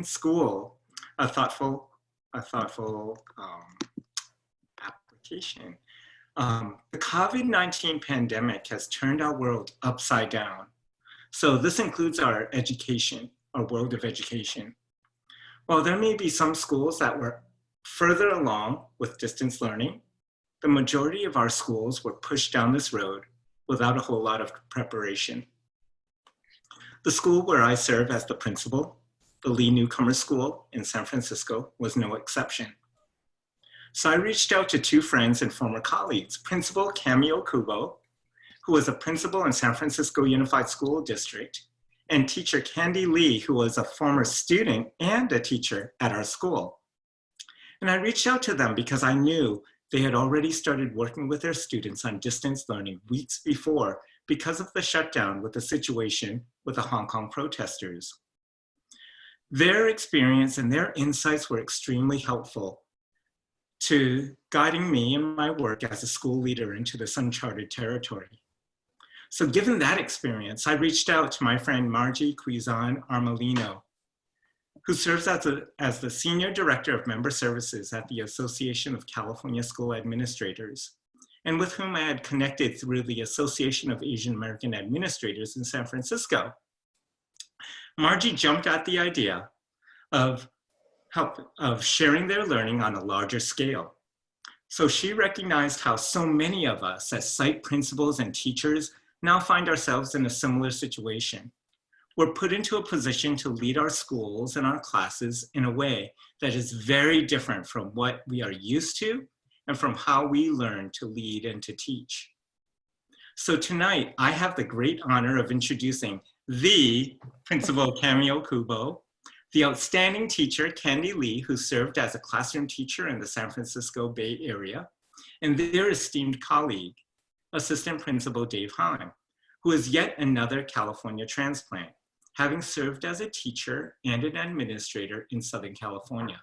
school, a thoughtful application. The COVID-19 pandemic has turned our world upside down. So this includes our education, our world of education. While there may be some schools that were further along with distance learning, the majority of our schools were pushed down this road without a whole lot of preparation. The school where I serve as the principal, the Lee Newcomer School in San Francisco, was no exception. So I reached out to two friends and former colleagues, Principal Cami Okubo, who was a principal in San Francisco Unified School District, and teacher Candy Lee, who was a former student and a teacher at our school. And I reached out to them because I knew they had already started working with their students on distance learning weeks before because of the shutdown with the situation with the Hong Kong protesters. Their experience and their insights were extremely helpful to guiding me in my work as a school leader into this uncharted territory. So given that experience, I reached out to my friend Margie Quizon Armelino, who serves as the Senior Director of Member Services at the Association of California School Administrators, and with whom I had connected through the Association of Asian American Administrators in San Francisco. Margie jumped at the idea of sharing their learning on a larger scale. So she recognized how so many of us as site principals and teachers now find ourselves in a similar situation. We're put into a position to lead our schools and our classes in a way that is very different from what we are used to and from how we learn to lead and to teach. So tonight, I have the great honor of introducing the Principal Cami Okubo, the outstanding teacher Candy Lee, who served as a classroom teacher in the San Francisco Bay Area, and their esteemed colleague, Assistant Principal Dave Hahn, who is yet another California transplant, having served as a teacher and an administrator in Southern California.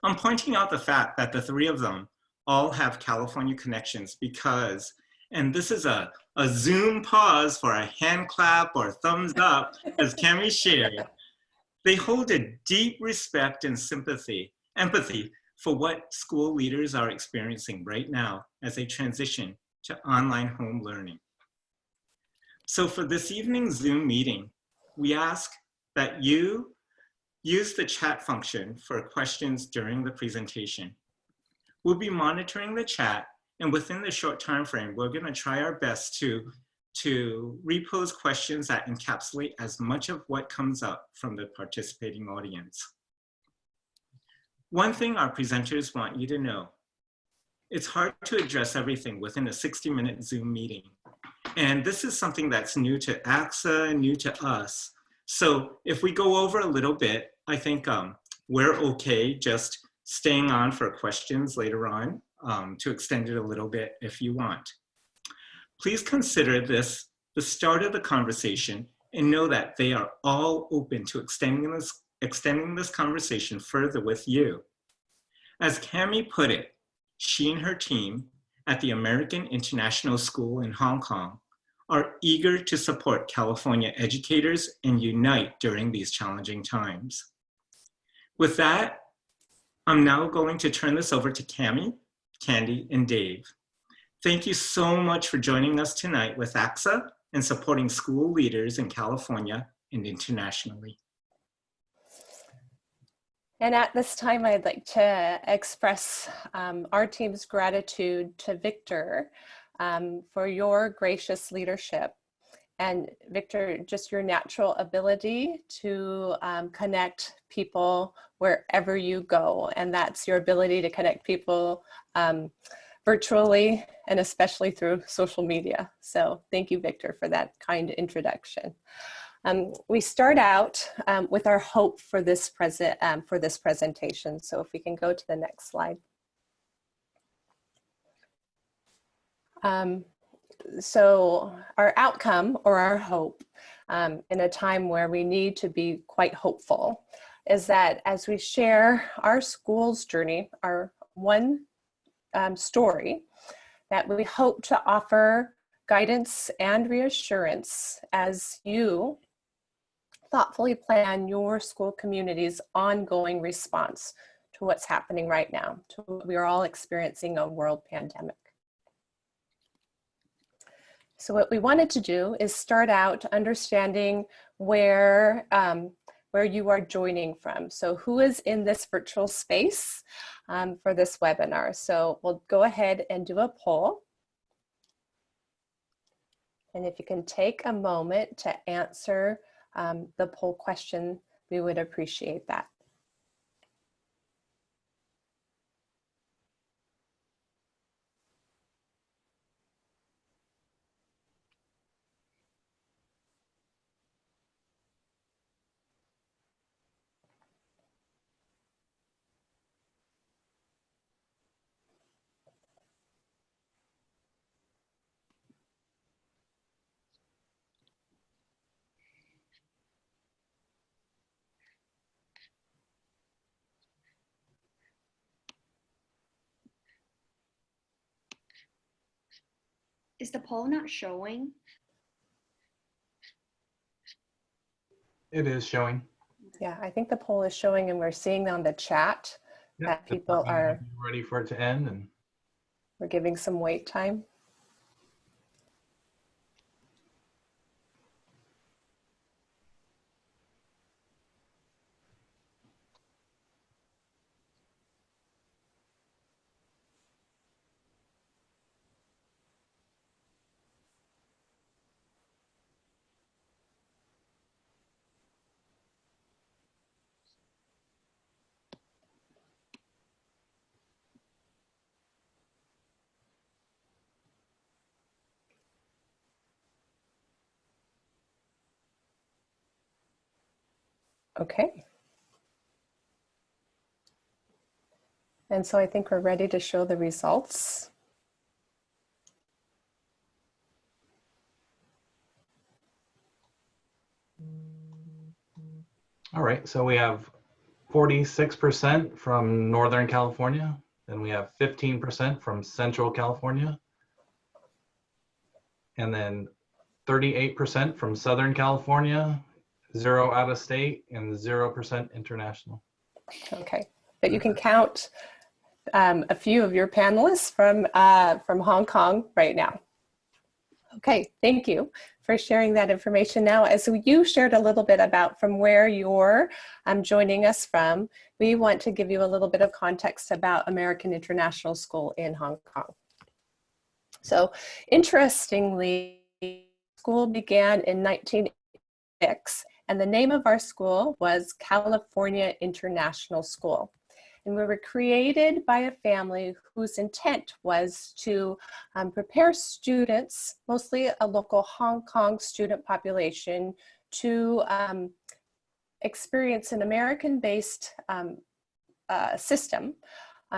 I'm pointing out the fact that the three of them all have California connections because, and this is a Zoom pause for a hand clap or thumbs up, as Cami shared, they hold a deep respect and empathy for what school leaders are experiencing right now as they transition to online home learning. So for this evening's Zoom meeting, we ask that you use the chat function for questions during the presentation. We'll be monitoring the chat, and within the short time frame, we're gonna try our best to repose questions that encapsulate as much of what comes up from the participating audience. One thing our presenters want you to know, it's hard to address everything within a 60-minute Zoom meeting. And this is something that's new to ACSA, new to us. So if we go over a little bit, I think we're okay just staying on for questions later on to extend it a little bit if you want. Please consider this the start of the conversation and know that they are all open to extending this conversation further with you. As Cami put it, she and her team at the American International School in Hong Kong are eager to support California educators and unite during these challenging times. With that, I'm now going to turn this over to Cami, Candy, and Dave. Thank you so much for joining us tonight with ACSA and supporting school leaders in California and internationally. And at this time, I'd like to express our team's gratitude to Victor for your gracious leadership. And Victor, just your natural ability to connect people wherever you go. And that's your ability to connect people virtually and especially through social media. So thank you, Victor, for that kind introduction. We start out with our hope for this presentation. So if we can go to the next slide. So our outcome or our hope in a time where we need to be quite hopeful is that as we share our school's journey, our one story, that we hope to offer guidance and reassurance as you thoughtfully plan your school community's ongoing response to what's happening right now, to what we are all experiencing, a world pandemic. So what we wanted to do is start out understanding where you are joining from. So who is in this virtual space for this webinar? So we'll go ahead and do a poll. And if you can take a moment to answer the poll question, we would appreciate that. Is the poll not showing? It is showing. Yeah, I think the poll is showing, and we're seeing on the chat that people are ready for it to end, and we're giving some wait time. Okay. And so I think we're ready to show the results. all right. So we have 46% from Northern California, then we have 15% from Central California, and then 38% from Southern California, 0 out of state, and 0% international. Okay, but you can count a few of your panelists from Hong Kong right now. Okay, thank you for sharing that information. Now, as you shared a little bit about from where you're joining us from, we want to give you a little bit of context about American International School in Hong Kong. So, interestingly, school began in 1986, and the name of our school was California International School. And we were created by a family whose intent was to prepare students, mostly a local Hong Kong student population, to experience an American-based system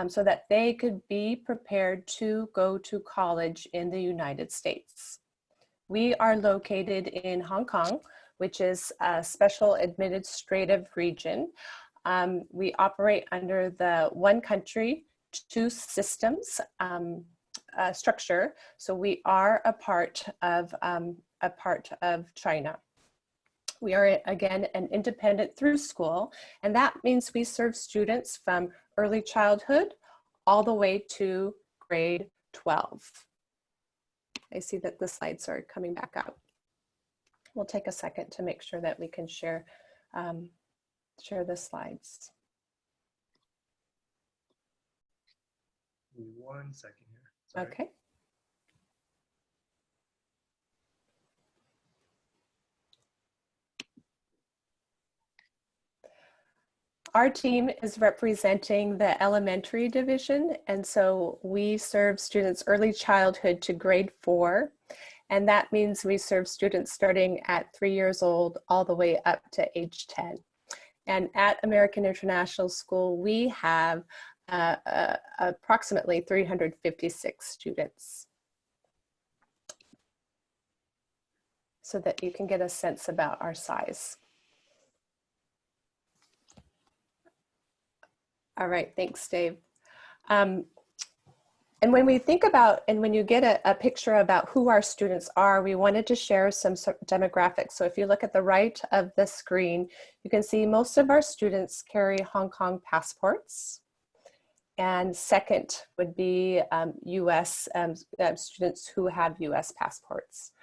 so that they could be prepared to go to college in the United States. We are located in Hong Kong, which is a special administrative region. We operate under the one country, two systems structure. So we are a part of China. We are, again, an independent through school, and that means we serve students from early childhood all the way to grade 12. I see that the slides are coming back up. We'll take a second to make sure that we can share the slides. 1 second here. Sorry. Okay. Our team is representing the elementary division, and so we serve students early childhood to grade 4, and that means we serve students starting at 3 years old all the way up to age 10. And at American International School, we have approximately 356 students, so that you can get a sense about our size. All right, thanks, Dave. And when we think about, and when you get a picture about who our students are, we wanted to share some demographics. So if you look at the right of the screen, you can see most of our students carry Hong Kong passports. And second would be US students who have US passports.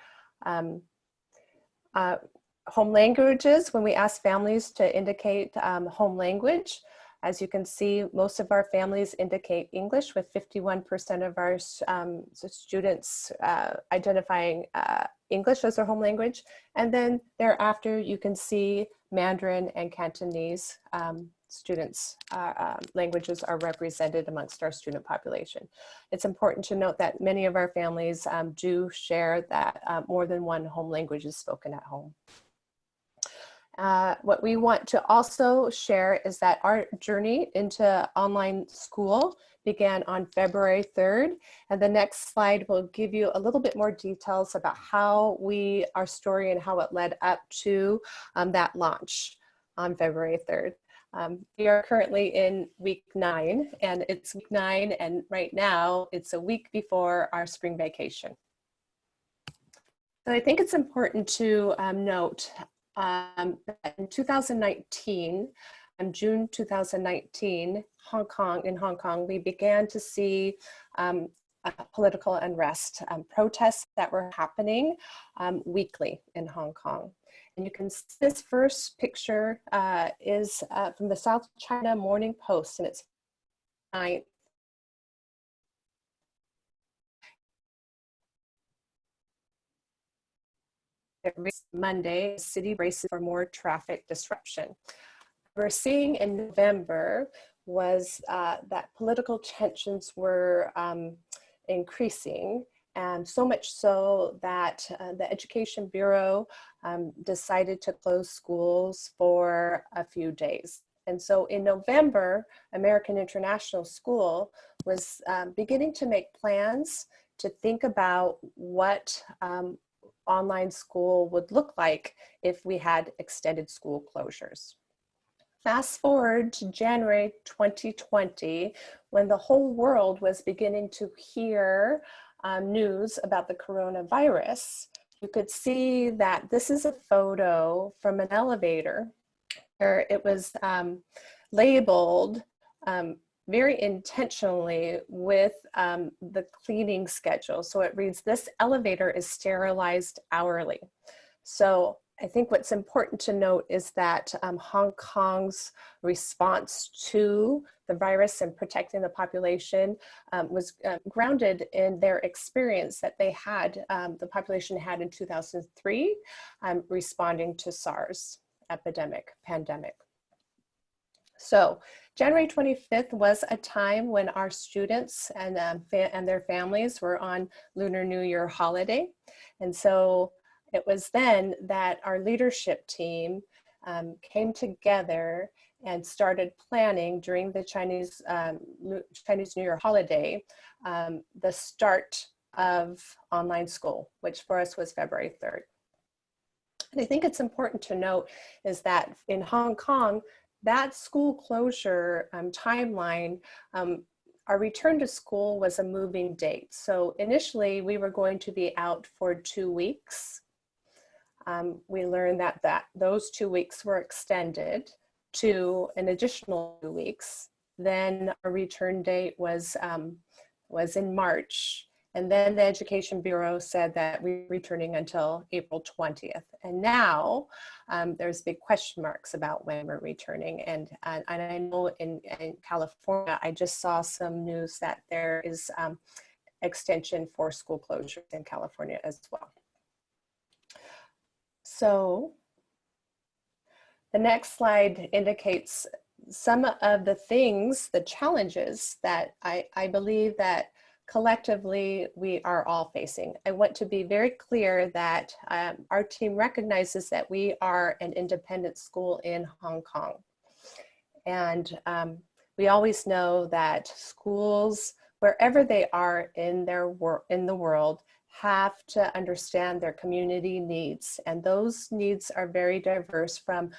Home languages, when we ask families to indicate home language, as you can see, most of our families indicate English, with 51% of our students identifying English as their home language. And then thereafter, you can see Mandarin and Cantonese students' languages are represented amongst our student population. It's important to note that many of our families do share that more than one home language is spoken at home. What we want to also share is that our journey into online school began on February 3rd. And the next slide will give you a little bit more details about how our story and how it led up to that launch on February 3rd. We are currently in week 9, and it's week 9, and right now it's a week before our spring vacation. So I think it's important to note in 2019, in June 2019, in Hong Kong, we began to see political unrest, protests that were happening weekly in Hong Kong. And you can see this first picture is from the South China Morning Post, and it's Monday, city braces for more traffic disruption. We're seeing in November was that political tensions were increasing, and so much so that the Education Bureau decided to close schools for a few days. And so in November, American International School was beginning to make plans to think about what online school would look like if we had extended school closures. Fast forward to January 2020, when the whole world was beginning to hear news about the coronavirus. You could see that this is a photo from an elevator where it was labeled very intentionally with the cleaning schedule. So it reads, "This elevator is sterilized hourly." So I think what's important to note is that Hong Kong's response to the virus and protecting the population was grounded in their experience that they had, the population had in 2003, responding to SARS pandemic. So January 25th was a time when our students and their families were on Lunar New Year holiday. And so it was then that our leadership team came together and started planning during the Chinese New Year holiday, the start of online school, which for us was February 3rd. And I think it's important to note is that in Hong Kong, that school closure timeline, our return to school was a moving date. So initially we were going to be out for 2 weeks. We learned that those 2 weeks were extended to an additional 2 weeks. Then our return date was in March. And then the Education Bureau said that we're returning until April 20th. And now there's big question marks about when we're returning. And I know in California, I just saw some news that there is extension for school closures in California as well. So the next slide indicates some of the things, the challenges that I believe that collectively we are all facing. I want to be very clear that our team recognizes that we are an independent school in Hong Kong. And we always know that schools, wherever they are in the world, have to understand their community needs. And those needs are very diverse from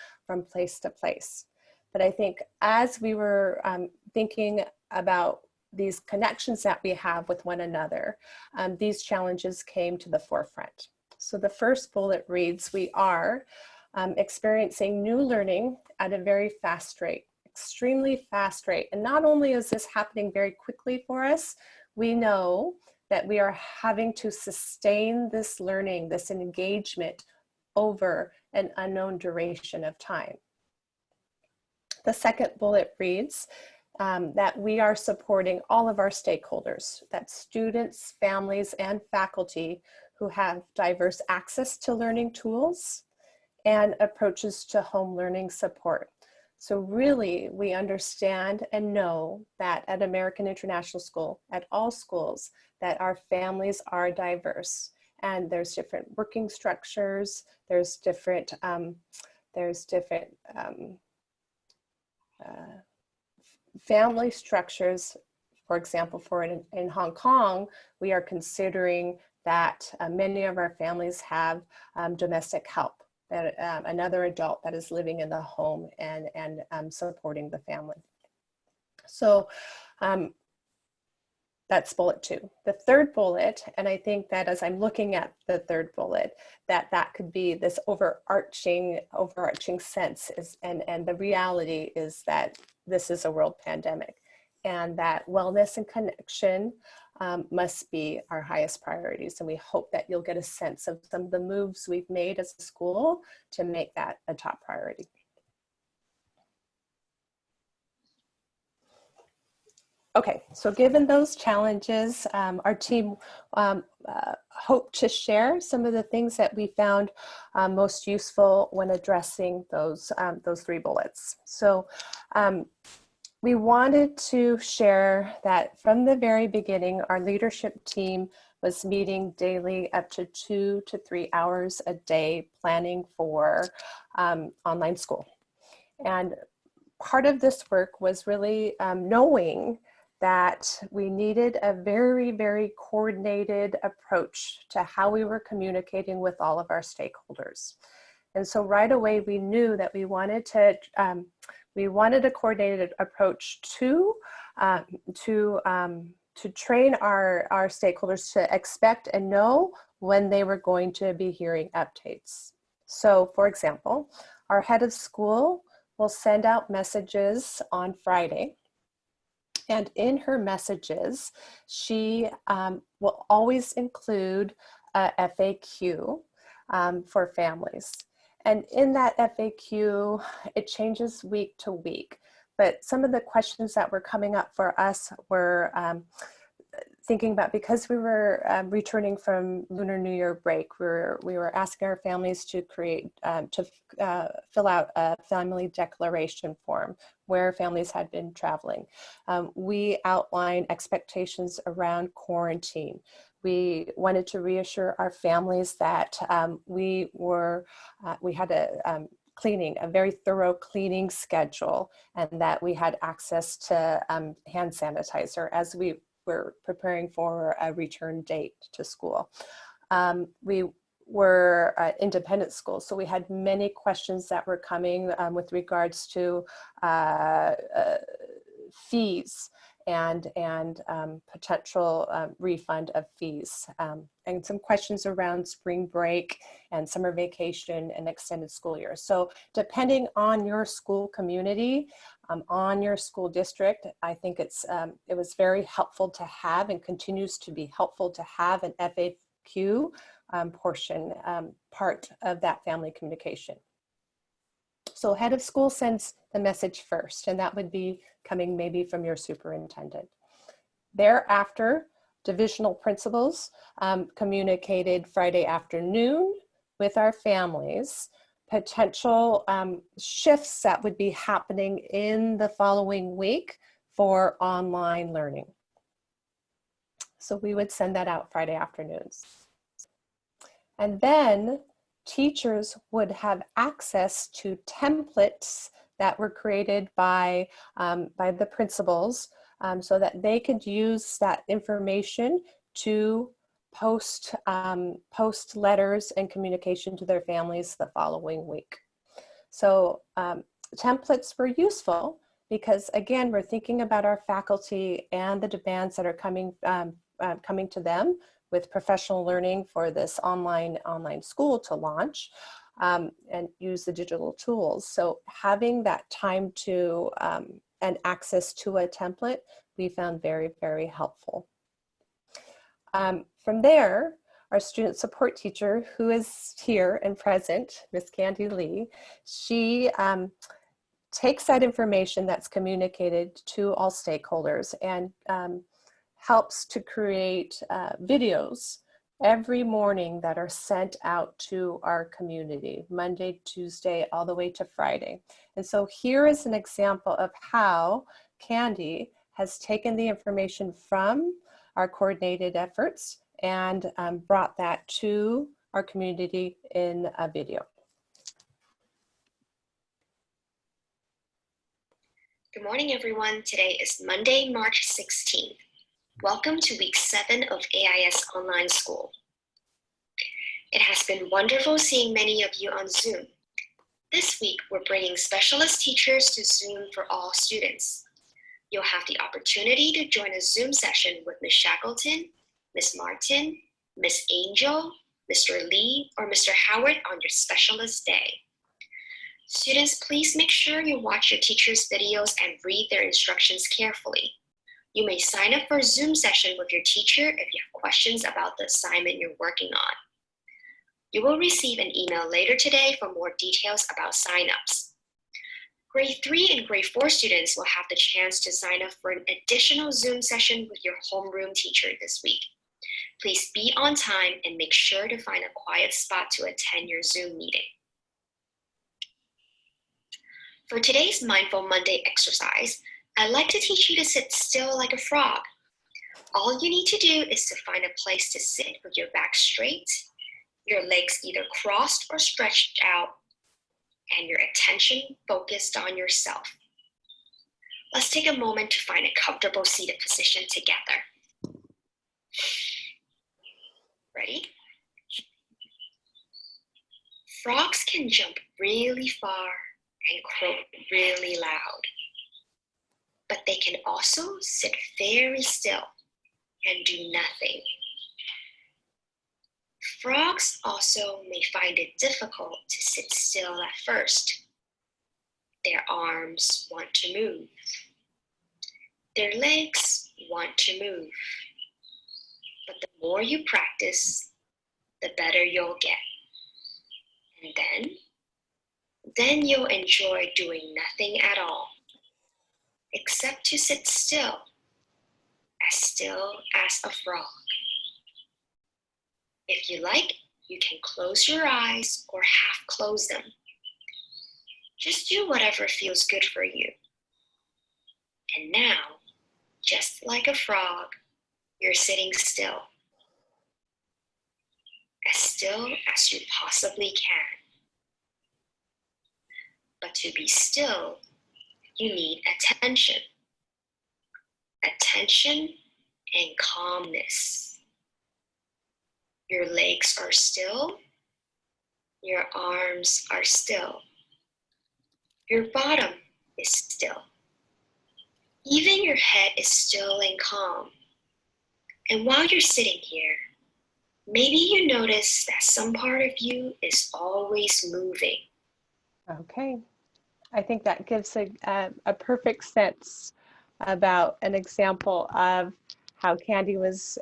place to place. But I think as we were thinking about these connections that we have with one another, these challenges came to the forefront. So the first bullet reads, we are experiencing new learning at a very fast rate, extremely fast rate. And not only is this happening very quickly for us, we know that we are having to sustain this learning, this engagement over an unknown duration of time. The second bullet reads that we are supporting all of our stakeholders, that's students, families, and faculty who have diverse access to learning tools and approaches to home learning support. So really, we understand and know that at American International School, at all schools, that our families are diverse. And there's different working structures, there's different family structures. For example, in Hong Kong, we are considering that many of our families have domestic help, that another adult that is living in the home and supporting the family. So that's bullet 2. The third bullet, and I think that as I'm looking at the third bullet, that could be this overarching sense is, and the reality is that this is a world pandemic, and that wellness and connection must be our highest priorities. And we hope that you'll get a sense of some of the moves we've made as a school to make that a top priority. Okay, so given those challenges, our team hoped to share some of the things that we found most useful when addressing those 3 bullets. So we wanted to share that from the very beginning, our leadership team was meeting daily up to 2 to 3 hours a day planning for online school. And part of this work was really knowing that we needed a very, very coordinated approach to how we were communicating with all of our stakeholders. And so right away we knew that we wanted a coordinated approach to train our stakeholders to expect and know when they were going to be hearing updates. So for example, our head of school will send out messages on Friday. And in her messages, she will always include a FAQ for families. And in that FAQ, it changes week to week. But some of the questions that were coming up for us were thinking about, because we were returning from Lunar New Year break, we were asking our families to fill out a family declaration form where families had been traveling. We outlined expectations around quarantine. We wanted to reassure our families that we had a very thorough cleaning schedule, and that we had access to hand sanitizer as we were preparing for a return date to school. We were independent schools, so we had many questions that were coming with regards to fees and potential refund of fees, and some questions around spring break and summer vacation and extended school year. So depending on your school community, on your school district, I think it was very helpful to have, and continues to be helpful to have, an FAQ part of that family communication. So head of school sends the message first, and that would be coming maybe from your superintendent. Thereafter, divisional principals communicated Friday afternoon with our families potential shifts that would be happening in the following week for online learning. So we would send that out Friday afternoons. And then teachers would have access to templates that were created by the principals, so that they could use that information to post letters and communication to their families the following week. So templates were useful because again, we're thinking about our faculty and the demands that are coming to them with professional learning for this online school to launch and use the digital tools. So having that time to and access to a template, we found very, very helpful. From there, our student support teacher, who is here and present, Miss Candy Lee, she takes that information that's communicated to all stakeholders and helps to create videos every morning that are sent out to our community, Monday, Tuesday, all the way to Friday. And so here is an example of how Candy has taken the information from our coordinated efforts and brought that to our community in a video. Good morning, everyone. Today is Monday, March 16th. Welcome to week 7 of AIS Online School. It has been wonderful seeing many of you on Zoom. This week, we're bringing specialist teachers to Zoom for all students. You'll have the opportunity to join a Zoom session with Ms. Shackleton, Ms. Martin, Ms. Angel, Mr. Lee, or Mr. Howard on your specialist day. Students, please make sure you watch your teacher's videos and read their instructions carefully. You may sign up for a Zoom session with your teacher if you have questions about the assignment you're working on. You will receive an email later today for more details about signups. Grade 3 and Grade 4 students will have the chance to sign up for an additional Zoom session with your homeroom teacher this week. Please be on time and make sure to find a quiet spot to attend your Zoom meeting. For today's Mindful Monday exercise, I'd like to teach you to sit still like a frog. All you need to do is to find a place to sit with your back straight, your legs either crossed or stretched out, and your attention focused on yourself. Let's take a moment to find a comfortable seated position together. Ready? Frogs can jump really far and croak really loud, but they can also sit very still and do nothing. Frogs also may find it difficult to sit still at first. Their arms want to move. Their legs want to move. But the more you practice, the better you'll get. And then you'll enjoy doing nothing at all, except to sit still as a frog. If you like, you can close your eyes or half close them. Just do whatever feels good for you. And now, just like a frog, you're sitting still as you possibly can. But to be still, you need attention. Attention and calmness. Your legs are still. Your arms are still. Your bottom is still. Even your head is still and calm. And while you're sitting here, maybe you notice that some part of you is always moving. Okay, I think that gives a perfect sense about an example of how Candy was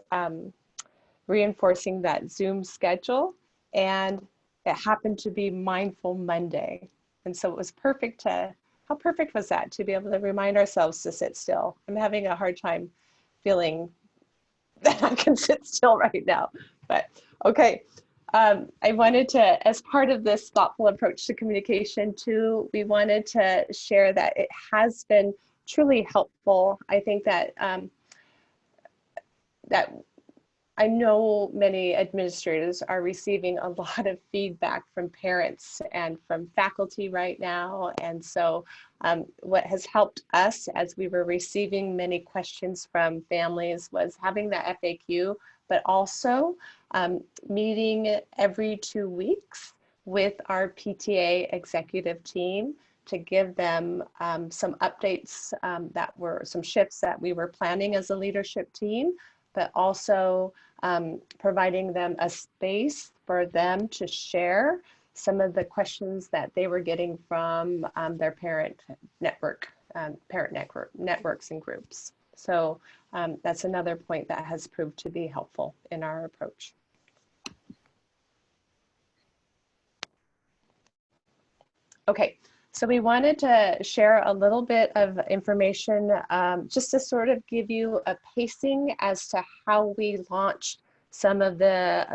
reinforcing that Zoom schedule, and it happened to be Mindful Monday. And so it was perfect how perfect was that to be able to remind ourselves to sit still? I'm having a hard time feeling that I can sit still right now, but okay. I wanted to, as part of this thoughtful approach to communication too, we wanted to share that it has been truly helpful. I think that that I know many administrators are receiving a lot of feedback from parents and from faculty right now. And so what has helped us as we were receiving many questions from families was having that FAQ, but also meeting every 2 weeks with our PTA executive team to give them some updates that were some shifts that we were planning as a leadership team, but also providing them a space for them to share some of the questions that they were getting from their parent networks and groups. So that's another point that has proved to be helpful in our approach. Okay, so we wanted to share a little bit of information just to sort of give you a pacing as to how we launched some of the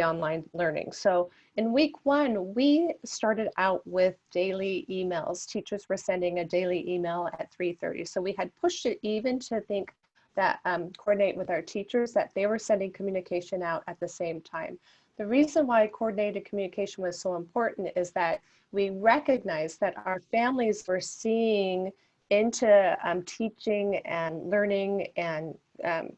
online learning. So in week 1, we started out with daily emails. Teachers were sending a daily email at 3:30. So we had pushed it even to think that coordinate with our teachers that they were sending communication out at the same time. The reason why coordinated communication was so important is that we recognized that our families were seeing into teaching and learning and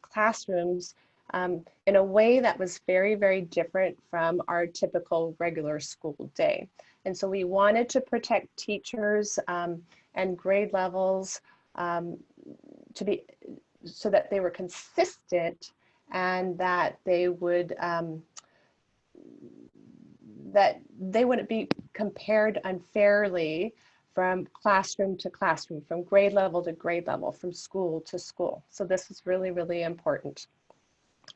classrooms in a way that was very, very different from our typical regular school day. And so we wanted to protect teachers and grade levels to be so that they were consistent and that they would that they wouldn't be compared unfairly from classroom to classroom, from grade level to grade level, from school to school. So this is really, really important.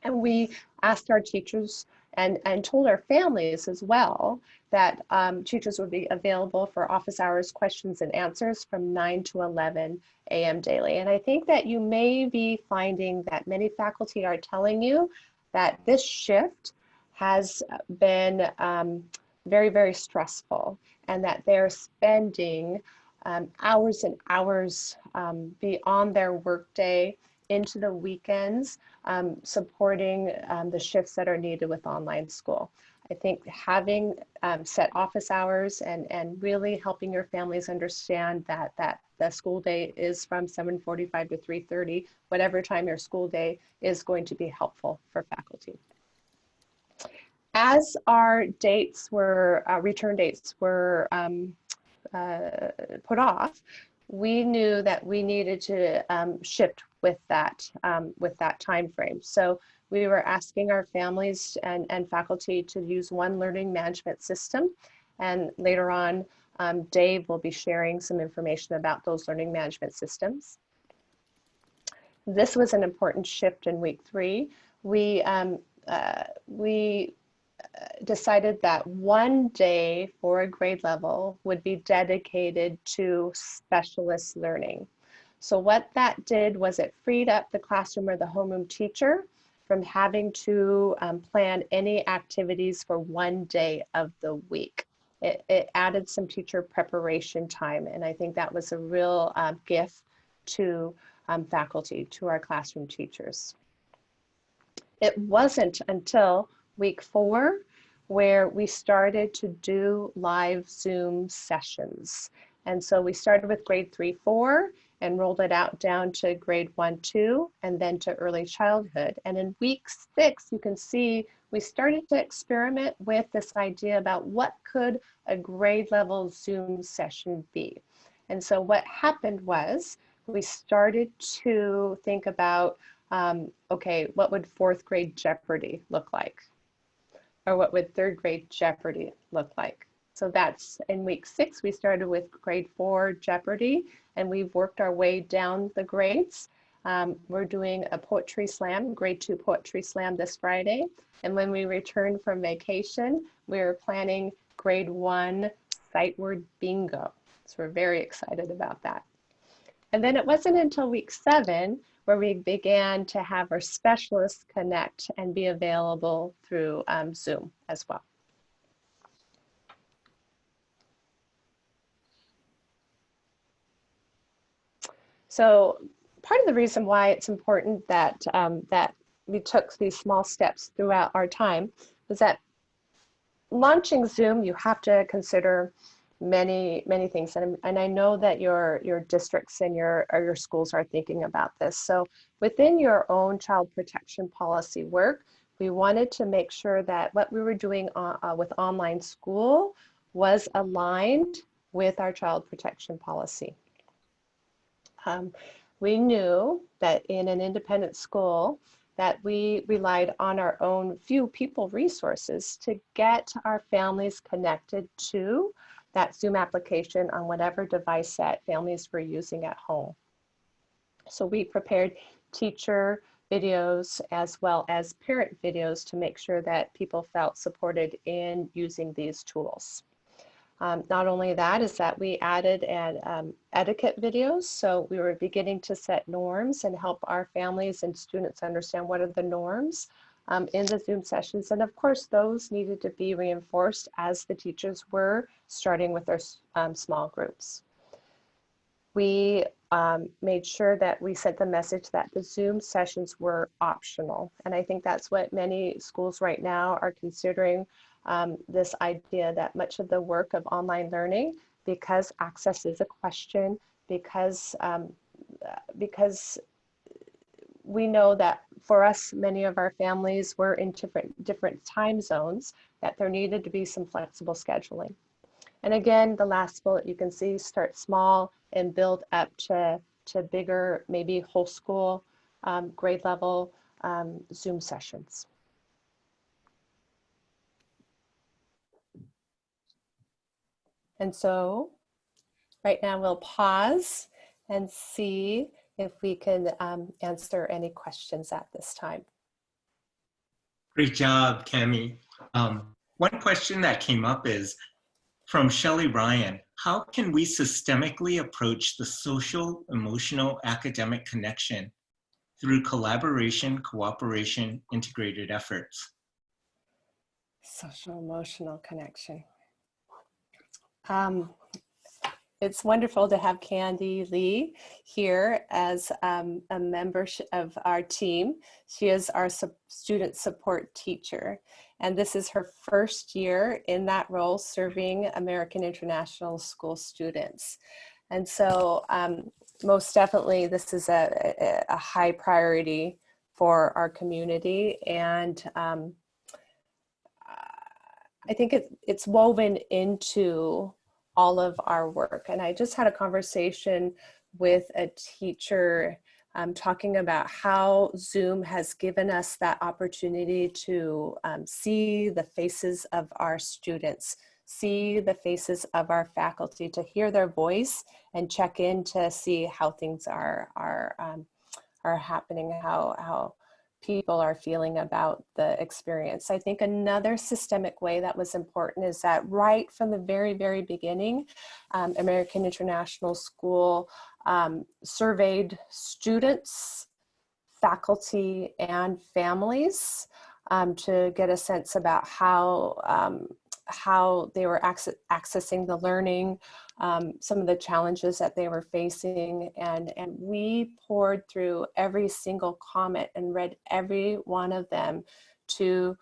And we asked our teachers and told our families as well that teachers would be available for office hours questions and answers from 9 to 11 a.m. daily. And I think that you may be finding that many faculty are telling you that this shift has been very, very stressful, and that they're spending hours and hours beyond their workday into the weekends supporting the shifts that are needed with online school. I think having set office hours and really helping your families understand that the school day is from 7:45 to 3:30, whatever time your school day is going to be helpful for faculty. As our dates were, return dates were put off, we knew that we needed to shift with that time frame. So we were asking our families and faculty to use one learning management system. And later on, Dave will be sharing some information about those learning management systems. This was an important shift in week 3. We decided that one day for a grade level would be dedicated to specialist learning. So what that did was it freed up the classroom or the homeroom teacher from having to plan any activities for one day of the week. It added some teacher preparation time, and I think that was a real gift to faculty, to our classroom teachers. It wasn't until week 4 where we started to do live Zoom sessions. And so we started with grade 3-4 and rolled it out down to grade 1-2 and then to early childhood. And in week 6, you can see we started to experiment with this idea about what could a grade level Zoom session be. And so what happened was we started to think about, okay, what would 4th grade Jeopardy look like? Or what would 3rd grade Jeopardy look like? So that's in week 6, we started with grade 4 Jeopardy, and we've worked our way down the grades. We're doing a poetry slam, grade 2 poetry slam this Friday. And when we return from vacation, we're planning grade 1 sight word bingo. So we're very excited about that. And then it wasn't until week 7 where we began to have our specialists connect and be available through Zoom as well. So part of the reason why it's important that, that we took these small steps throughout our time was that launching Zoom, you have to consider many things, and I know that your districts and your schools are thinking about this. So within your own child protection policy work, we wanted to make sure that what we were doing with online school was aligned with our child protection policy. We knew that in an independent school that we relied on our own few people resources to get our families connected to that Zoom application on whatever device that families were using at home. So we prepared teacher videos as well as parent videos to make sure that people felt supported in using these tools. Not only that is that we added an etiquette videos. So we were beginning to set norms and help our families and students understand what are the norms in the Zoom sessions. And of course, those needed to be reinforced as the teachers were starting with their small groups. We made sure that we sent the message that the Zoom sessions were optional. And I think that's what many schools right now are considering, this idea that much of the work of online learning, because access is a question, because we know that for us, many of our families were in different time zones, that there needed to be some flexible scheduling. And again, the last bullet you can see, start small and build up to bigger, maybe whole school, grade level Zoom sessions. And so right now we'll pause and see if we can answer any questions at this time. Great job, Cami. One question that came up is from Shelley Ryan. How can we systemically approach the social, emotional, academic connection through collaboration, cooperation, integrated efforts? Social emotional connection. It's wonderful to have Candy Lee here as a member of our team. She is our student support teacher, and this is her first year in that role serving American International School students. And so most definitely this is a high priority for our community, and I think it's woven into all of our work. And I just had a conversation with a teacher talking about how Zoom has given us that opportunity to see the faces of our students, see the faces of our faculty, to hear their voice and check in to see how things are happening, how people are feeling about the experience. I think another systemic way that was important is that right from the very, very beginning, American International School surveyed students, faculty, and families to get a sense about how they were accessing the learning, some of the challenges that they were facing, and we poured through every single comment and read every one of them to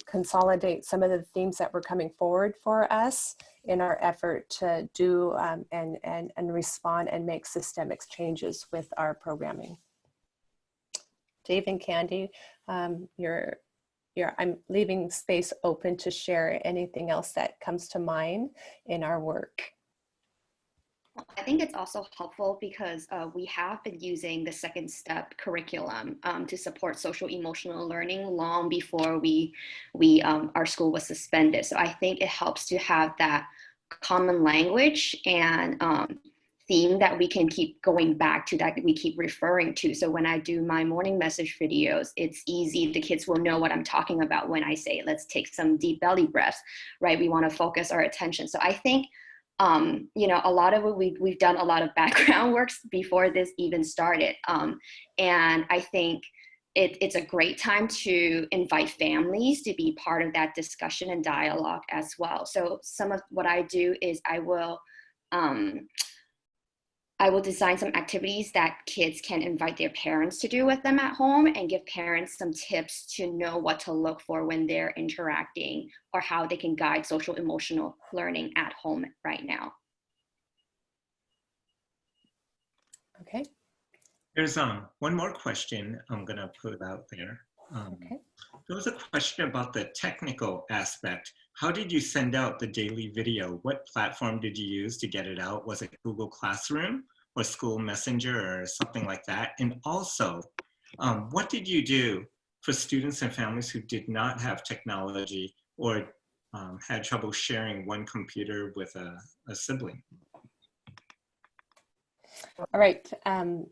consolidate some of the themes that were coming forward for us in our effort to do and respond and make systemic changes with our programming. Dave and Candy, I'm leaving space open to share anything else that comes to mind in our work. I think it's also helpful because we have been using the second step curriculum to support social emotional learning long before our school was suspended. So I think it helps to have that common language and theme that we can keep going back to, that we keep referring to. So when I do my morning message videos, it's easy. The kids will know what I'm talking about when I say, let's take some deep belly breaths, right? We want to focus our attention. So I think, you know, a lot of it, we've done a lot of background works before this even started. And I think it's a great time to invite families to be part of that discussion and dialogue as well. So some of what I do is I will design some activities that kids can invite their parents to do with them at home, and give parents some tips to know what to look for when they're interacting, or how they can guide social emotional learning at home right now. Okay. There's one more question I'm gonna put out there. Okay. There was a question about the technical aspect. How did you send out the daily video? What platform did you use to get it out? Was it Google Classroom or School Messenger or something like that? And also, what did you do for students and families who did not have technology or had trouble sharing one computer with a sibling? All right,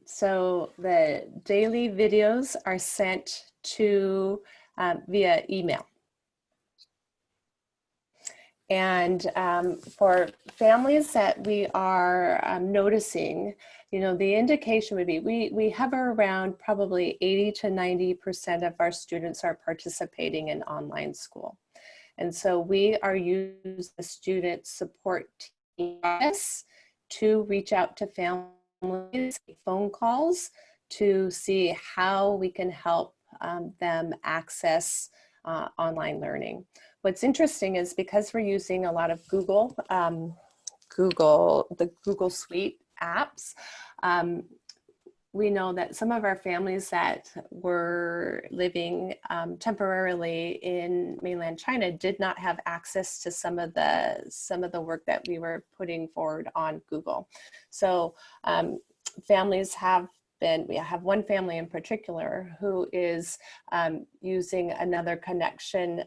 so the daily videos are sent to via email. And for families that we are noticing, you know, the indication would be we hover around probably 80 to 90% of our students are participating in online school. And so we are using the student support team to reach out to families, phone calls to see how we can help them access online learning. What's interesting is because we're using a lot of the Google Suite apps, we know that some of our families that were living temporarily in mainland China did not have access to some of the work that we were putting forward on Google. So families have been, we have one family in particular who is using another connection,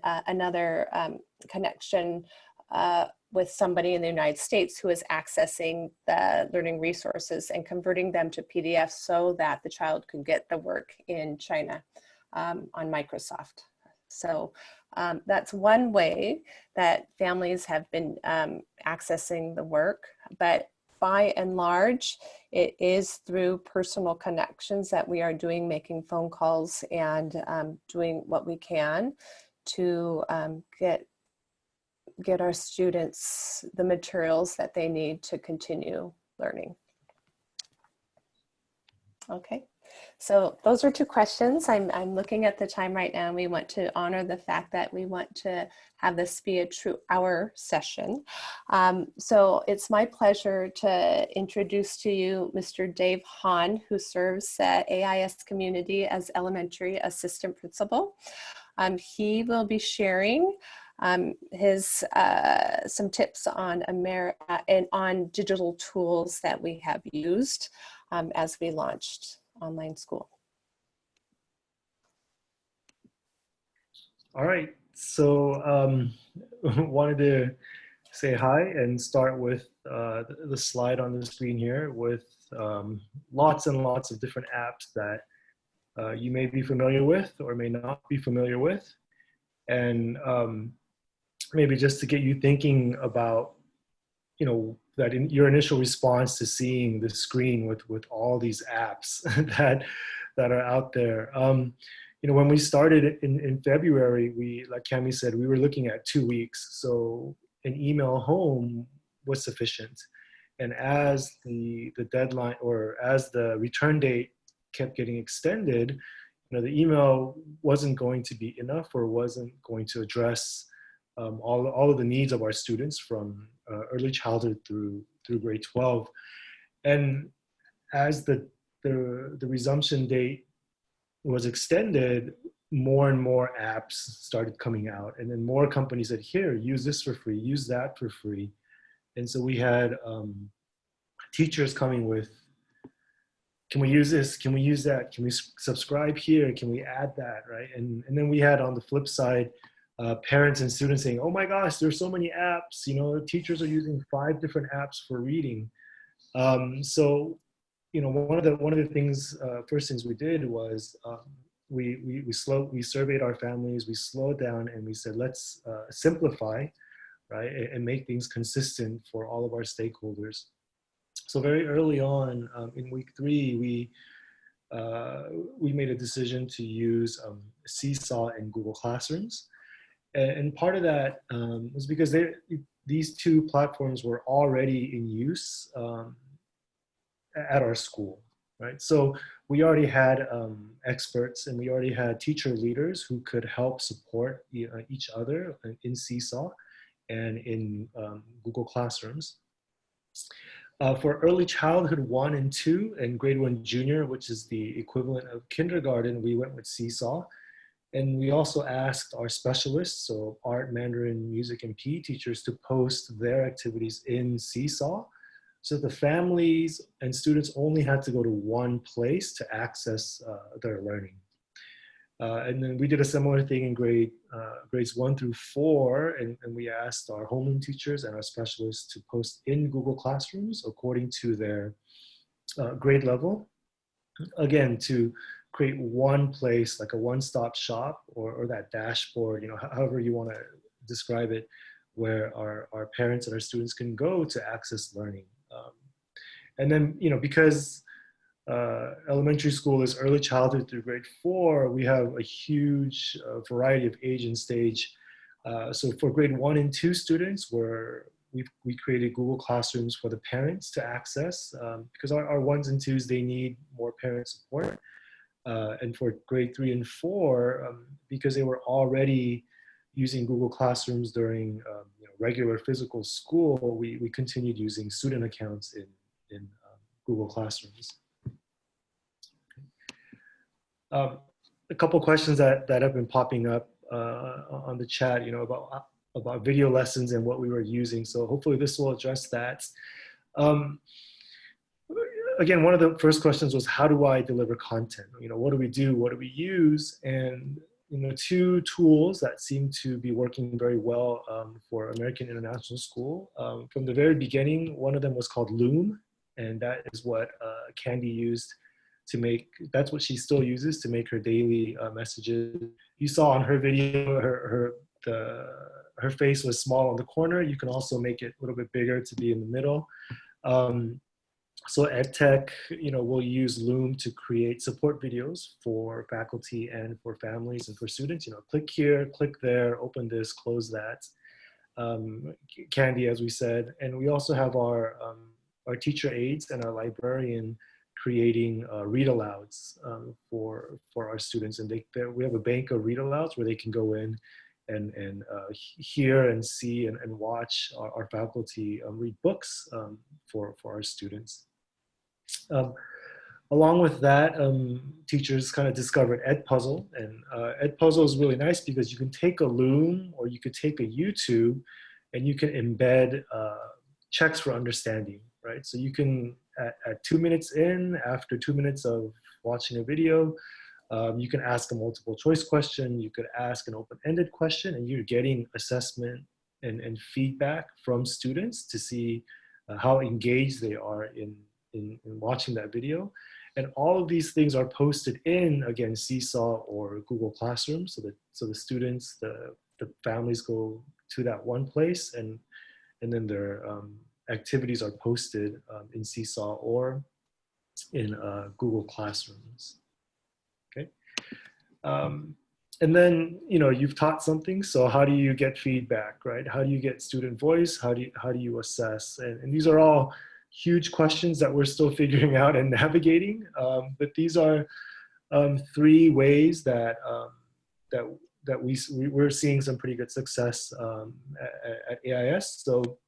with somebody in the United States who is accessing the learning resources and converting them to PDFs so that the child could get the work in China on Microsoft. So that's one way that families have been accessing the work, but by and large, it is through personal connections that we are doing, making phone calls and doing what we can to get our students the materials that they need to continue learning. Okay, so those are two questions. I'm looking at the time right now. We want to honor the fact that we want to have this be a true hour session. So it's my pleasure to introduce to you Mr. Dave Hahn, who serves the AIS community as elementary assistant principal. He will be sharing some tips on on digital tools that we have used as we launched online school. All right, so wanted to say hi and start with the slide on the screen here with lots and lots of different apps that you may be familiar with or may not be familiar with. And maybe just to get you thinking about, you know, that in your initial response to seeing the screen with all these apps that are out there. You know, when we started in February, like Cami said, we were looking at 2 weeks. So an email home was sufficient. And as the deadline or as the return date kept getting extended, you know, the email wasn't going to be enough or wasn't going to address all of the needs of our students from early childhood through grade 12. And as the resumption date was extended, more and more apps started coming out. And then more companies said, here, use this for free, use that for free. And so we had teachers coming with, can we use this? Can we use that? Can we subscribe here? Can we add that, right? And then we had on the flip side, parents and students saying, oh my gosh, there's so many apps. You know, teachers are using 5 different apps for reading. So, you know, one of the things, first things we did was we surveyed our families, we slowed down, and we said, let's simplify, right, and make things consistent for all of our stakeholders. So very early on in week 3, we made a decision to use Seesaw and Google Classrooms. And part of that was because these 2 platforms were already in use at our school, right? So we already had experts and we already had teacher leaders who could help support each other in Seesaw and in Google Classrooms. For early childhood 1 and 2 and grade 1 junior, which is the equivalent of kindergarten, we went with Seesaw. And we also asked our specialists, so art, Mandarin, music, and PE teachers, to post their activities in Seesaw. So the families and students only had to go to one place to access their learning. And then we did a similar thing in grades 1 through 4, and we asked our homeroom teachers and our specialists to post in Google Classrooms according to their grade level. Again, to create one place, like a one-stop shop, or that dashboard, however you want to describe it, where our parents and our students can go to access learning. And then, because elementary school is early childhood through grade 4, we have a huge variety of age and stage. So for grade 1 and 2 students, we created Google Classrooms for the parents to access, because our 1s and 2s, they need more parent support. And for grade 3 and 4, because they were already using Google Classrooms during regular physical school, we continued using student accounts in Google Classrooms. A couple questions that have been popping up on the chat, about video lessons and what we were using. So hopefully this will address that. Again, one of the first questions was, how do I deliver content? What do we do? What do we use? And two tools that seem to be working very well for American International School. From the very beginning, one of them was called Loom, and that is what Candy used to make, that's what she still uses to make her daily messages. You saw on her video, her face was small on the corner. You can also make it a little bit bigger to be in the middle. So EdTech, will use Loom to create support videos for faculty and for families and for students. Click here, click there, open this, close that. Candy, as we said, and we also have our teacher aides and our librarian creating read alouds for our students, and we have a bank of read alouds where they can go in and hear and see and watch our faculty read books for our students. Along with that, teachers kind of discovered Edpuzzle, and Edpuzzle is really nice because you can take a Loom or you could take a YouTube and you can embed checks for understanding, right? So you can, at 2 minutes in, after 2 minutes of watching a video, you can ask a multiple choice question, you could ask an open-ended question, and you're getting assessment and feedback from students to see how engaged they are in watching that video. And all of these things are posted in, again, Seesaw or Google Classroom, so the students, the families go to that one place, and then their activities are posted in Seesaw or in Google Classrooms. Okay. And then, you've taught something, so how do you get feedback, right? How do you get student voice? How do you assess? And these are all huge questions that we're still figuring out and navigating. But these are 3 ways that we're seeing some pretty good success at AIS. So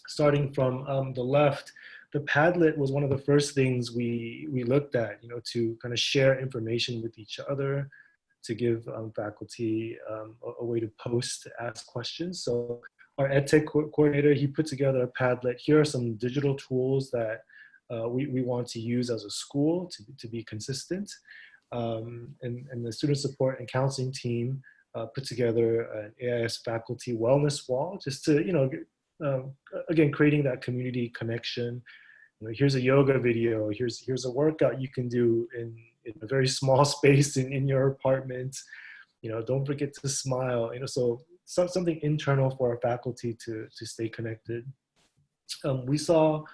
starting from the left, the Padlet was one of the first things we looked at, to kind of share information with each other, to give faculty a way to post, to ask questions. So our EdTech coordinator, he put together a Padlet. Here are some digital tools that we want to use as a school to be consistent. And the student support and counseling team put together an AIS faculty wellness wall, just to, again, creating that community connection. Here's a yoga video, here's a workout you can do in a very small space in your apartment. Don't forget to smile. So something internal for our faculty to stay connected. We saw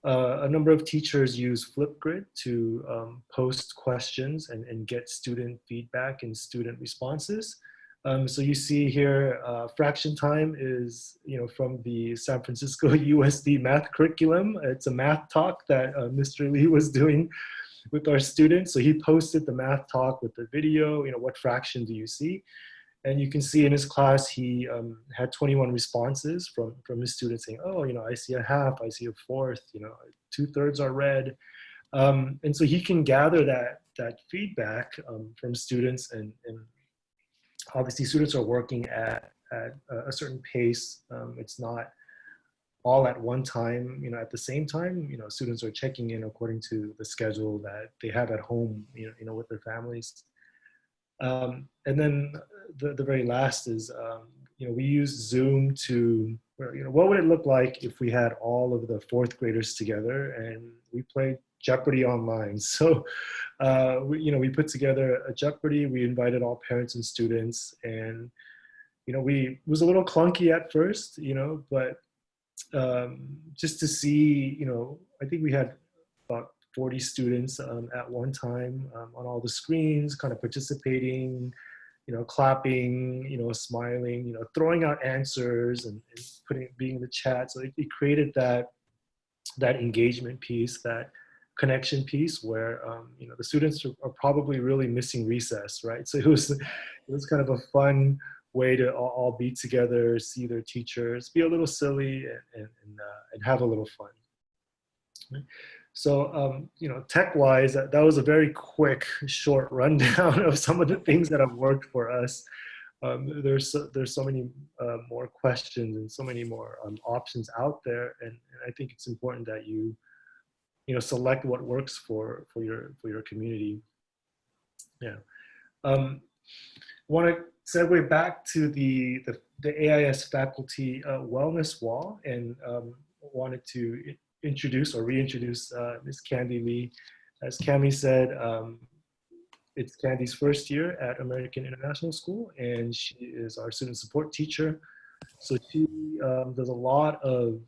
a number of teachers use Flipgrid to post questions and get student feedback and student responses. So you see here, fraction time is, from the San Francisco USD math curriculum. It's a math talk that Mr. Lee was doing with our students. So he posted the math talk with the video, what fraction do you see? And you can see in his class, he had 21 responses from his students saying, oh, I see a half, I see a fourth, 2/3 are red. And so he can gather that feedback from students and obviously students are working at a certain pace. It's not all at one time, at the same time. Students are checking in according to the schedule that they have at home, with their families. And then the very last is, we use Zoom to, what would it look like if we had all of the fourth graders together and we played Jeopardy online? So, we put together a Jeopardy. We invited all parents and students, and it was a little clunky at first, but just to see, I think we had about 40 students at one time on all the screens, kind of participating, clapping, smiling, throwing out answers and being in the chat. So it created that engagement piece, that connection piece where, the students are probably really missing recess, right? So it was kind of a fun way to all be together, see their teachers, be a little silly and have a little fun. Right? So, tech-wise, that was a very quick, short rundown of some of the things that have worked for us. There's so many more questions and so many more options out there, and I think it's important that you select what works for your community. Yeah. Want to segue back to the AIS faculty wellness wall, and wanted to introduce or reintroduce Ms. Candy Lee. As Cami said, it's Candy's first year at American International School, and she is our student support teacher. So she does a lot of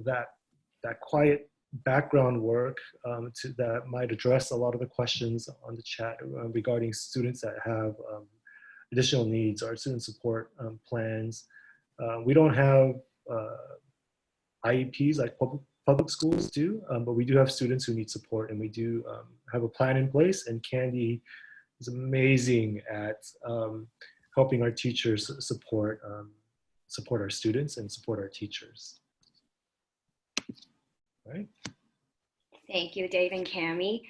that quiet background work that might address a lot of the questions on the chat regarding students that have additional needs, our student support plans. We don't have IEPs like public schools do, but we do have students who need support, and we do have a plan in place, and Candy is amazing at helping our teachers support our students and support our teachers. Right? Thank you, Dave and Cami.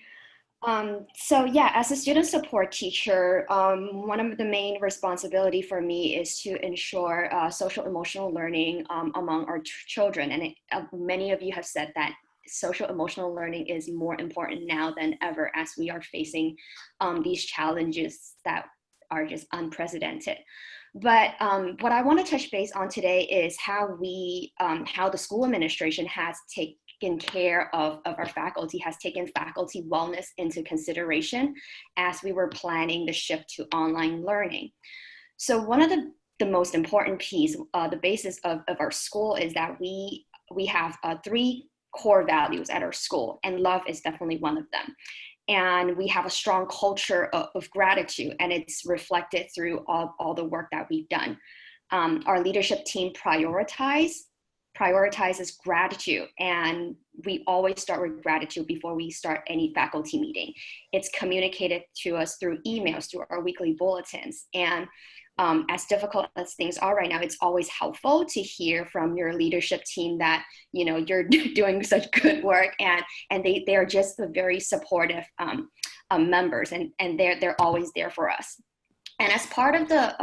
So yeah, as a student support teacher, one of the main responsibility for me is to ensure social emotional learning among our children. And many of you have said that social emotional learning is more important now than ever as we are facing these challenges that are just unprecedented. But what I want to touch base on today is how the school administration has taken care of our faculty, has taken faculty wellness into consideration as we were planning the shift to online learning. So one of the most important piece, the basis of our school is that we have 3 core values at our school, and love is definitely one of them. And we have a strong culture of gratitude, and it's reflected through all the work that we've done. Our leadership team prioritizes gratitude, and we always start with gratitude before we start any faculty meeting. It's communicated to us through emails, through our weekly bulletins, and as difficult as things are right now, it's always helpful to hear from your leadership team that you're doing such good work, and they are just the very supportive members, and they're always there for us. And as part of the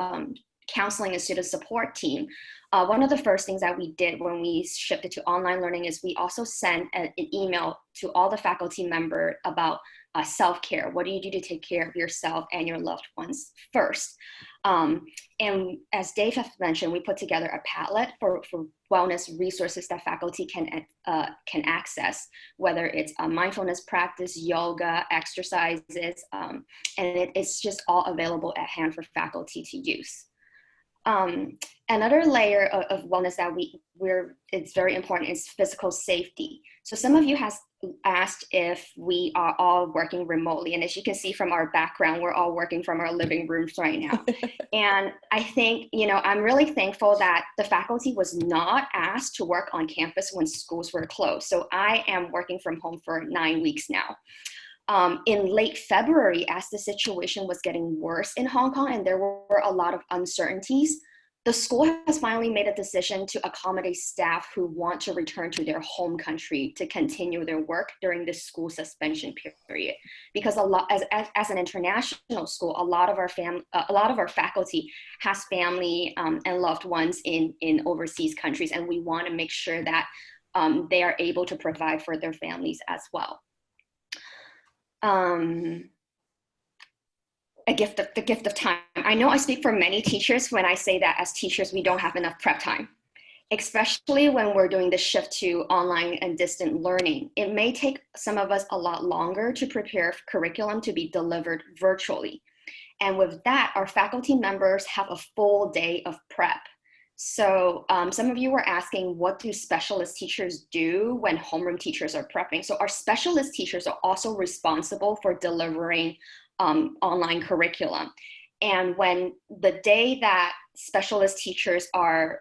counseling and student support team, one of the first things that we did when we shifted to online learning is we also sent an email to all the faculty members about self-care. What do you do to take care of yourself and your loved ones first? And as Dave has mentioned, we put together a Padlet for wellness resources that faculty can access, whether it's a mindfulness practice, yoga, exercises, and it's just all available at hand for faculty to use. Another layer of wellness that it's very important is physical safety. So some of you has asked if we are all working remotely, and as you can see from our background, we're all working from our living rooms right now. And I think, I'm really thankful that the faculty was not asked to work on campus when schools were closed. So I am working from home for 9 weeks now. In late February, as the situation was getting worse in Hong Kong and there were a lot of uncertainties, the school has finally made a decision to accommodate staff who want to return to their home country to continue their work during this school suspension period. Because as an international school, a lot of our faculty has family and loved ones in overseas countries, and we want to make sure that they are able to provide for their families as well. The gift of time. I know I speak for many teachers when I say that as teachers, we don't have enough prep time, especially when we're doing the shift to online and distant learning. It may take some of us a lot longer to prepare curriculum to be delivered virtually. And with that, our faculty members have a full day of prep. So some of you were asking, what do specialist teachers do when homeroom teachers are prepping? So our specialist teachers are also responsible for delivering online curriculum. And when the day that specialist teachers are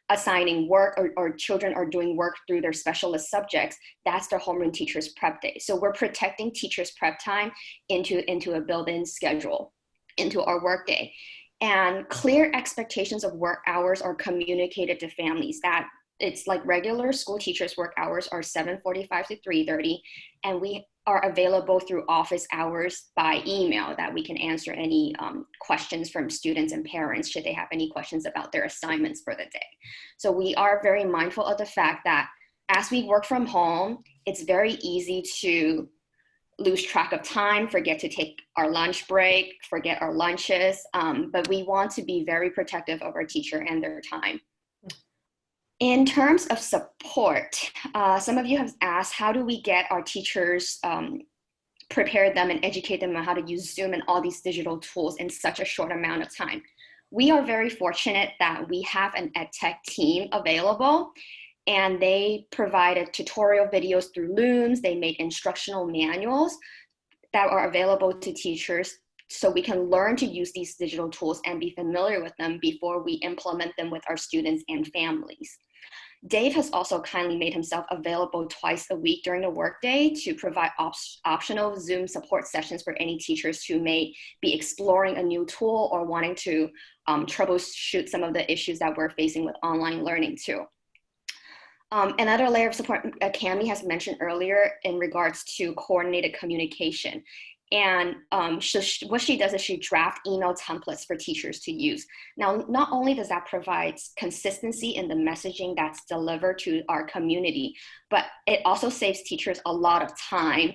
assigning work or children are doing work through their specialist subjects, that's their homeroom teachers prep day. So we're protecting teachers prep time into a built-in schedule, into our work day. And clear expectations of work hours are communicated to families. That it's like regular school teachers' work hours are 7:45 to 3:30, and we are available through office hours by email that we can answer any questions from students and parents should they have any questions about their assignments for the day. So we are very mindful of the fact that as we work from home, it's very easy to lose track of time, forget to take our lunch break, forget our lunches, but we want to be very protective of our teacher and their time. In terms of support, some of you have asked, how do we get our teachers, prepare them and educate them on how to use Zoom and all these digital tools in such a short amount of time? We are very fortunate that we have an EdTech team available, and they provided tutorial videos through Looms. They made instructional manuals that are available to teachers so we can learn to use these digital tools and be familiar with them before we implement them with our students and families. Dave has also kindly made himself available twice a week during the workday to provide optional Zoom support sessions for any teachers who may be exploring a new tool or wanting to troubleshoot some of the issues that we're facing with online learning too. Another layer of support Cami has mentioned earlier in regards to coordinated communication. And what she does is she drafts email templates for teachers to use. Now, not only does that provide consistency in the messaging that's delivered to our community, but it also saves teachers a lot of time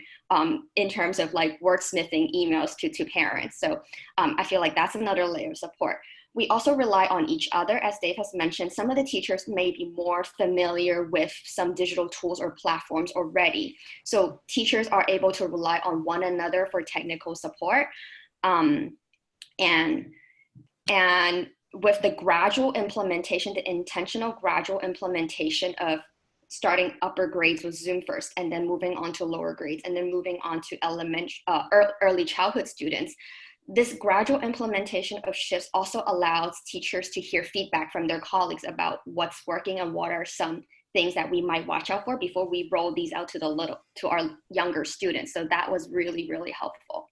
in terms of like wordsmithing emails to parents. So I feel like that's another layer of support. We also rely on each other. As Dave has mentioned, some of the teachers may be more familiar with some digital tools or platforms already. So teachers are able to rely on one another for technical support. And with the gradual implementation, the intentional gradual implementation of starting upper grades with Zoom first, and then moving on to lower grades, and then moving on to early childhood students, this gradual implementation of shifts also allows teachers to hear feedback from their colleagues about what's working and what are some things that we might watch out for before we roll these out to our younger students. So that was really, really helpful.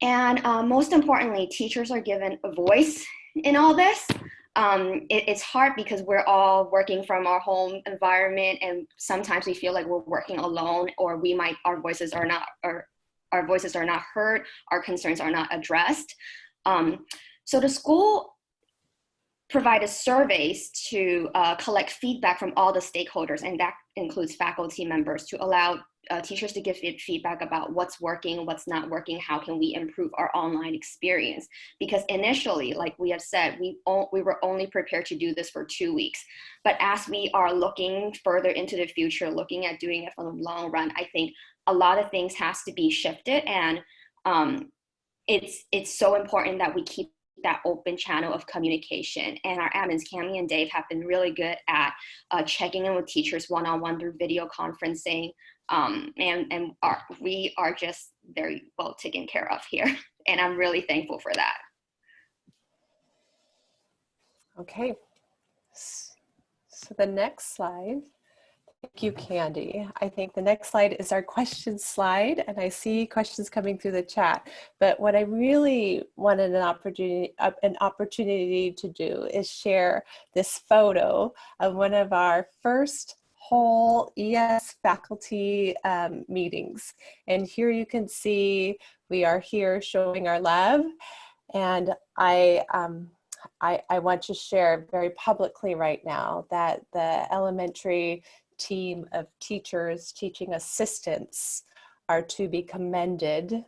And most importantly, teachers are given a voice in all this. It's hard because we're all working from our home environment, and sometimes we feel like we're working alone, or our voices are not heard, our concerns are not addressed. So the school provided surveys to collect feedback from all the stakeholders, and that includes faculty members, to allow teachers to give feedback about what's working, what's not working, how can we improve our online experience. Because initially, like we have said, we were only prepared to do this for 2 weeks. But as we are looking further into the future, looking at doing it for the long run, I think a lot of things has to be shifted, and it's so important that we keep that open channel of communication. And our admins, Cami and Dave, have been really good at checking in with teachers one-on-one through video conferencing, and we are just very well taken care of here, and I'm really thankful for that. Okay, so the next slide Thank you, Candy. I think the next slide is our questions slide, and I see questions coming through the chat. But what I really wanted an opportunity to do is share this photo of one of our first whole ES faculty meetings. And here you can see we are here showing our lab, and I want to share very publicly right now that the elementary team of teachers, teaching assistants, are to be commended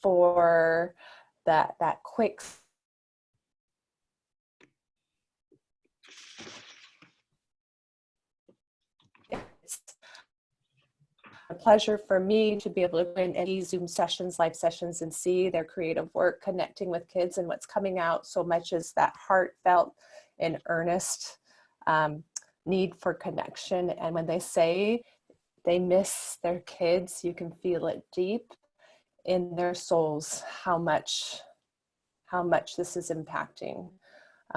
for that quick. It's a pleasure for me to be able to go in any Zoom sessions, live sessions, and see their creative work connecting with kids, and what's coming out so much is that heartfelt and earnest need for connection. And when they say they miss their kids, you can feel it deep in their souls how much this is impacting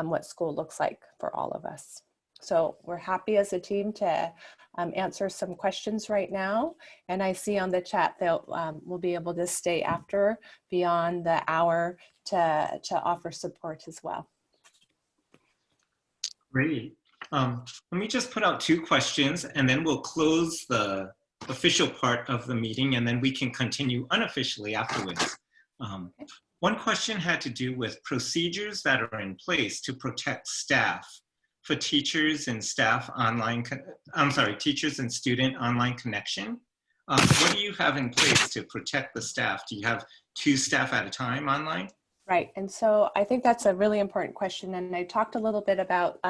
what school looks like for all of us. So we're happy as a team to answer some questions right now. And I see on the chat that we'll be able to stay after beyond the hour to offer support as well. Great. Let me just put out 2 questions, and then we'll close the official part of the meeting, and then we can continue unofficially afterwards. One question had to do with procedures that are in place to protect staff for teachers and staff online, teachers and student online connection. What do you have in place to protect the staff? Do you have 2 staff at a time online? Right, and so I think that's a really important question, and I talked a little bit about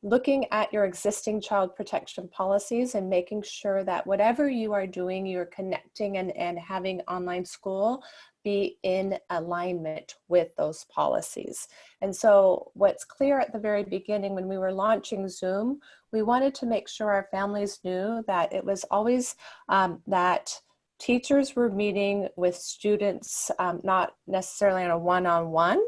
looking at your existing child protection policies and making sure that whatever you are doing, you're connecting and having online school be in alignment with those policies. And so what's clear at the very beginning when we were launching Zoom, we wanted to make sure our families knew that it was always that teachers were meeting with students, not necessarily on a one-on-one,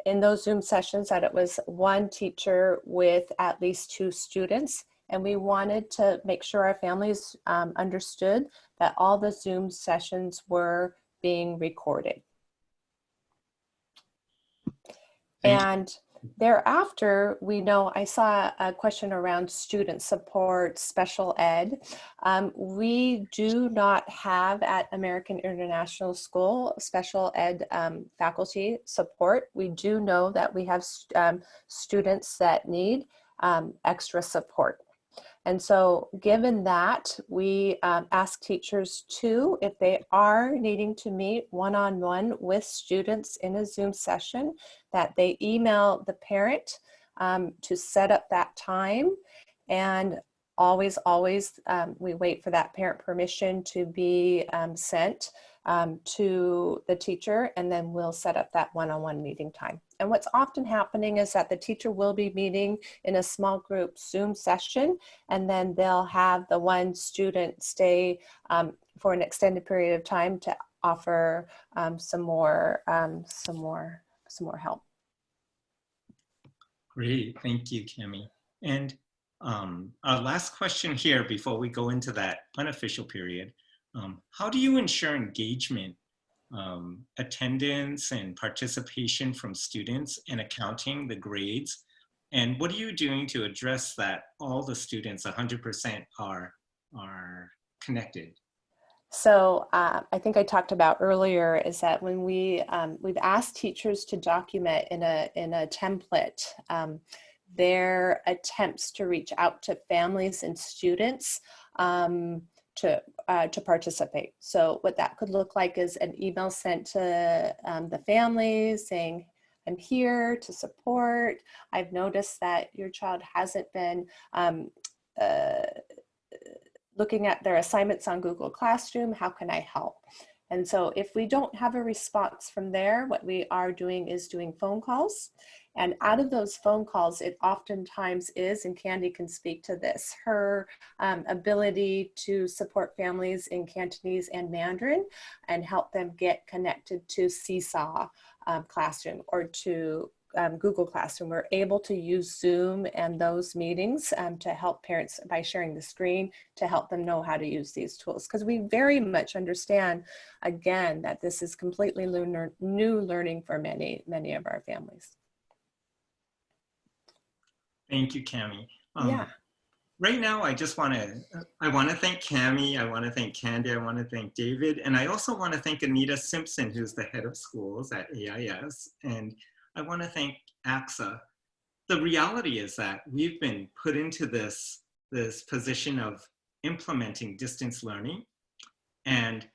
in those Zoom sessions, that it was one teacher with at least 2 students. And we wanted to make sure our families understood that all the Zoom sessions were being recorded. And thereafter, we know, I saw a question around student support, special ed. We do not have at American International School special ed faculty support. We do know that we have students that need extra support. And so given that, we ask teachers to, if they are needing to meet one-on-one with students in a Zoom session, that they email the parent to set up that time. And always, we wait for that parent permission to be sent to the teacher, and then we'll set up that one-on-one meeting time. And what's often happening is that the teacher will be meeting in a small group Zoom session, and then they'll have the one student stay for an extended period of time to offer some more help. Great, thank you, Cami. And our last question here before we go into that unofficial period, how do you ensure engagement, attendance and participation from students in accounting the grades? And what are you doing to address that all the students 100% are connected? So I think I talked about earlier is that when we've asked teachers to document in a template their attempts to reach out to families and students to participate. So what that could look like is an email sent to the families saying, I'm here to support. I've noticed that your child hasn't been looking at their assignments on Google Classroom. How can I help? And so if we don't have a response from there, what we are doing is doing phone calls. And out of those phone calls, it oftentimes is, and Candy can speak to this, her ability to support families in Cantonese and Mandarin and help them get connected to Seesaw Classroom or to Google Classroom. We're able to use Zoom and those meetings to help parents by sharing the screen to help them know how to use these tools. Because we very much understand, again, that this is completely new learning for many of our families. Thank you, Cami. Yeah. Right now, I want to thank Cami, I want to thank Candy, I want to thank David, and I also want to thank Anita Simpson, who's the head of schools at AIS, and I want to thank ACSA. The reality is that we've been put into this position of implementing distance learning, and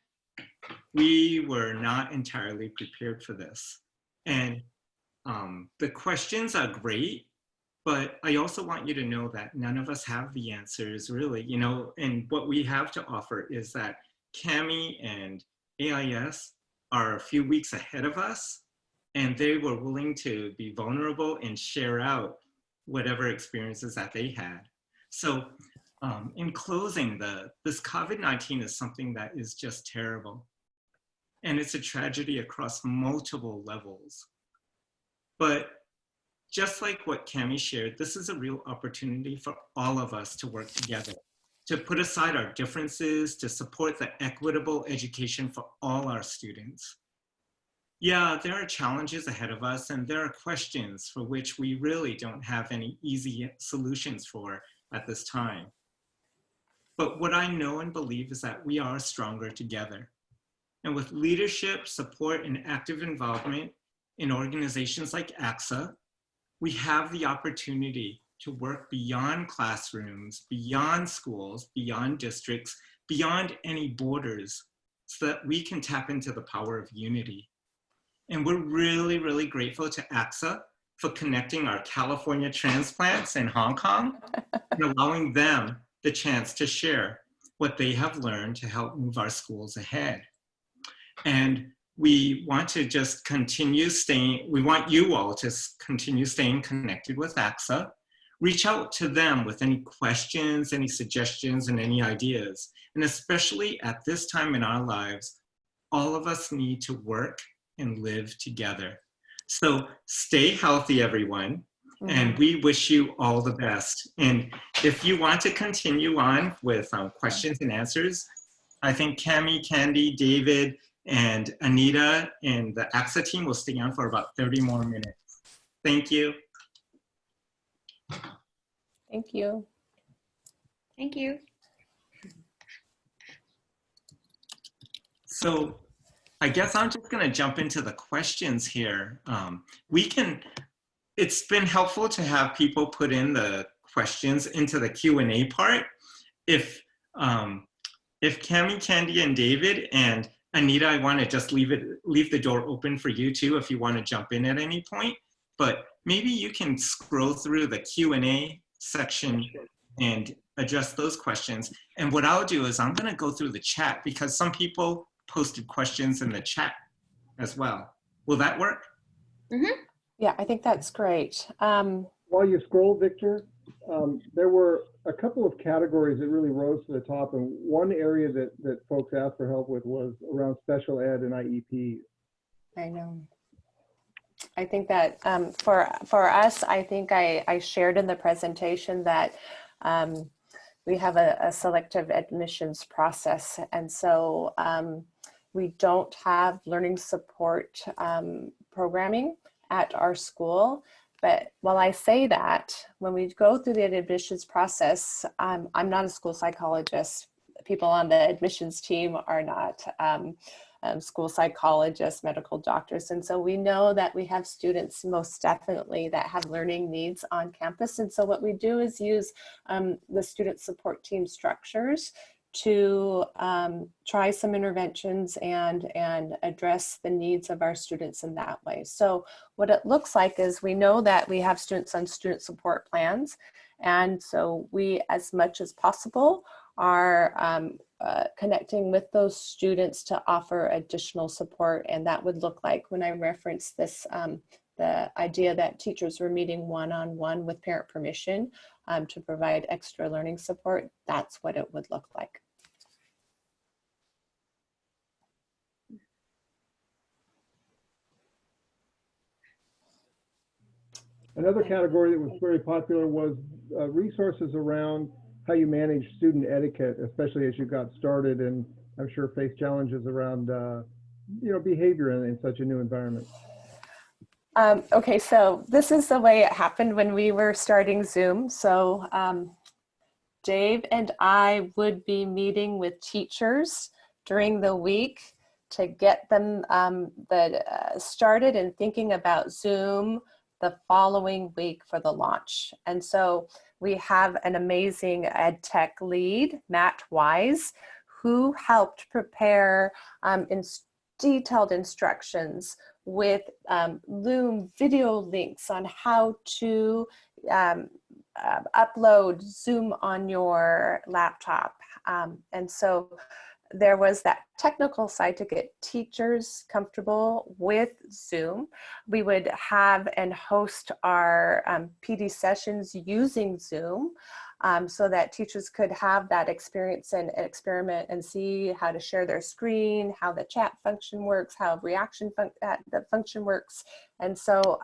we were not entirely prepared for this. And the questions are great, but I also want you to know that none of us have the answers really, you know, and what we have to offer is that Cami and AIS are a few weeks ahead of us, and they were willing to be vulnerable and share out whatever experiences that they had. So in closing, this COVID-19 is something that is just terrible. And it's a tragedy across multiple levels. But just like what Cami shared, this is a real opportunity for all of us to work together, to put aside our differences, to support the equitable education for all our students. Yeah, there are challenges ahead of us, and there are questions for which we really don't have any easy solutions for at this time. But what I know and believe is that we are stronger together. And with leadership, support, and active involvement in organizations like ACSA, we have the opportunity to work beyond classrooms, beyond schools, beyond districts, beyond any borders, so that we can tap into the power of unity. And we're really, really grateful to ACSA for connecting our California transplants in Hong Kong and allowing them the chance to share what they have learned to help move our schools ahead. And we want to just continue we want you all to continue staying connected with ACSA. Reach out to them with any questions, any suggestions, and any ideas. And especially at this time in our lives, all of us need to work and live together. So stay healthy, everyone. And we wish you all the best. And if you want to continue on with questions and answers, I think Cami, Candy, David, and Anita and the ACSA team will stay on for about 30 more minutes. Thank you. Thank you. Thank you. So I guess I'm just going to jump into the questions here. It's been helpful to have people put in the questions into the Q&A part. If Cami, Candy, and David, and Anita, I want to just leave the door open for you too if you want to jump in at any point. But maybe you can scroll through the Q&A section and address those questions. And what I'll do is I'm going to go through the chat because some people posted questions in the chat as well. Will that work? Mm-hmm. Yeah, I think that's great. While you scroll, Victor, there were a couple of categories that really rose to the top, and one area that folks asked for help with was around special ed and IEP. I know. I think that for us, I think I shared in the presentation that we have a selective admissions process, and so we don't have learning support programming at our school. But while I say that, when we go through the admissions process, I'm not a school psychologist. People on the admissions team are not school psychologists, medical doctors. And so we know that we have students most definitely that have learning needs on campus. And so what we do is use the student support team structures to try some interventions and address the needs of our students in that way. So what it looks like is we know that we have students on student support plans. And so we, as much as possible, are connecting with those students to offer additional support. And that would look like, when I referenced this, the idea that teachers were meeting one-on-one with parent permission to provide extra learning support, that's what it would look like. Another category that was very popular was resources around how you manage student etiquette, especially as you got started, and I'm sure face challenges around behavior in such a new environment. Okay, so this is the way it happened when we were starting Zoom. So Dave and I would be meeting with teachers during the week to get them started and thinking about Zoom the following week for the launch. And so we have an amazing ed tech lead, Matt Wise, who helped prepare detailed instructions with Loom video links on how to upload Zoom on your laptop. And so there was that technical side to get teachers comfortable with Zoom. We would have and host our PD sessions using Zoom so that teachers could have that experience and experiment and see how to share their screen, how the chat function works, how reaction the function works. And so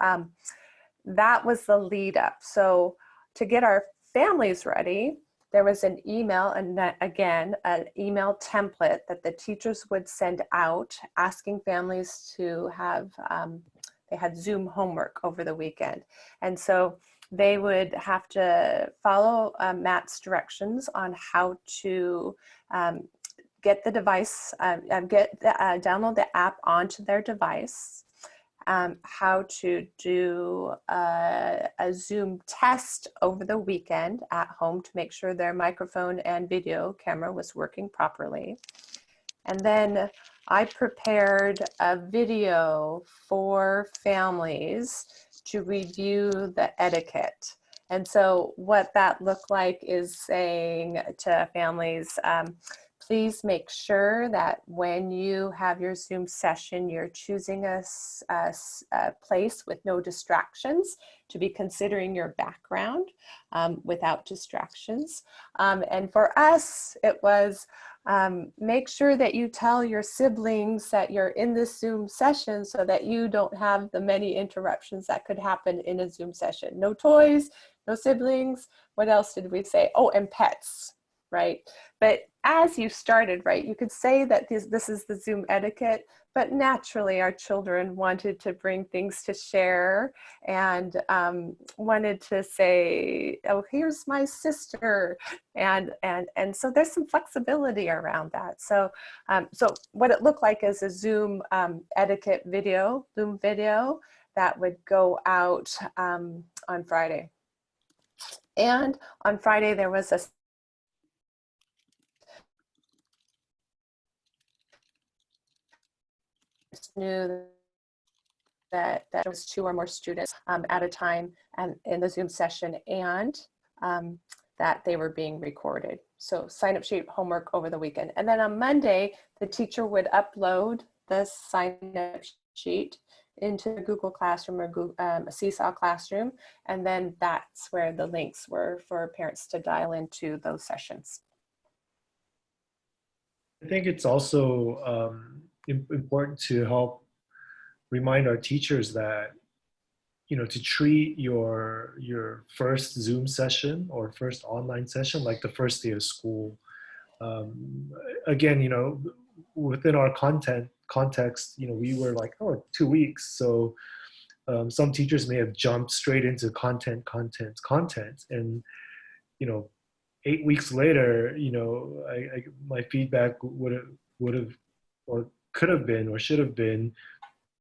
that was the lead up. So to get our families ready, there was an email, and again, an email template that the teachers would send out asking families to have, they had Zoom homework over the weekend. And so they would have to follow Matt's directions on how to get the device, download the app onto their device, how to do a Zoom test over the weekend at home to make sure their microphone and video camera was working properly. And then I prepared a video for families to review the etiquette. And so what that looked like is saying to families, please make sure that when you have your Zoom session, you're choosing a place with no distractions, to be considering your background without distractions. And for us, it was make sure that you tell your siblings that you're in this Zoom session so that you don't have the many interruptions that could happen in a Zoom session. No toys, no siblings. What else did we say? Oh, and pets. Right? But as you started, right, you could say that this is the Zoom etiquette, but naturally our children wanted to bring things to share and wanted to say, oh, here's my sister. And so there's some flexibility around that. So, so what it looked like is a Zoom etiquette video, Zoom video that would go out on Friday. And on Friday, there was a knew that there was 2 or more students at a time and in the Zoom session, and that they were being recorded. So sign-up sheet homework over the weekend. And then on Monday, the teacher would upload the sign-up sheet into Google Classroom or Google, ACSA Classroom, and then that's where the links were for parents to dial into those sessions. I think it's also important to help remind our teachers that, you know, to treat your first Zoom session or first online session like the first day of school. Again, you know, within our context, you know, we were like, oh, 2 weeks. So some teachers may have jumped straight into content. And, you know, 8 weeks later, you know, my feedback would have or could have been or should have been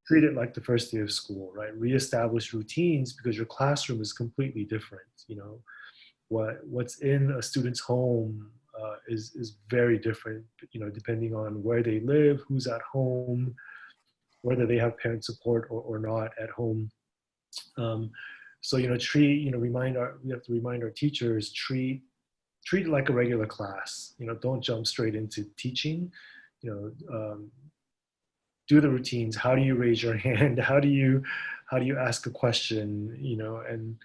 treat it like the first day of school, right? Reestablish routines, because your classroom is completely different. You know, what's in a student's home is very different, you know, depending on where they live, who's at home, whether they have parent support or not at home. So, you know, we have to remind our teachers, treat it like a regular class. You know, don't jump straight into teaching. You know, do the routines. How do you raise your hand? How do you ask a question? You know, and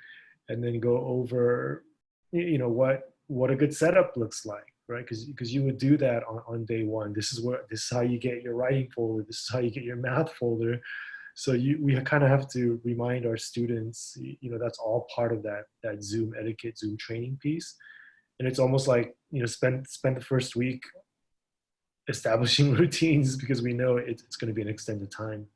then go over, you know, what a good setup looks like, right? Because you would do that on day one. This is how you get your writing folder. This is how you get your math folder. So we kind of have to remind our students, that's all part of that Zoom etiquette, Zoom training piece. And it's almost like, spend the first week establishing routines, because we know it's going to be an extended time.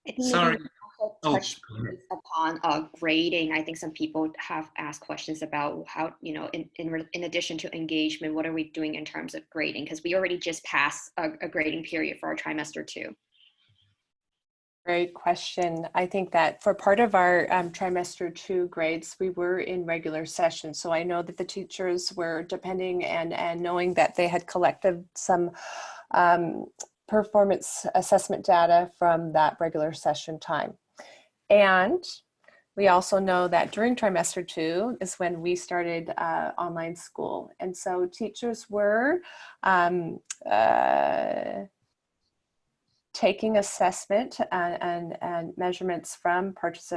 I think Sorry. maybe also Oh, touch base upon grading. I think some people have asked questions about how, in addition to engagement, what are we doing in terms of grading? Because we already just passed a grading period for our trimester 2. Great question. I think that for part of our trimester 2 grades, we were in regular session. So I know that the teachers were depending and knowing that they had collected some performance assessment data from that regular session time. And we also know that during trimester 2 is when we started online school. And so teachers were taking assessment and measurements from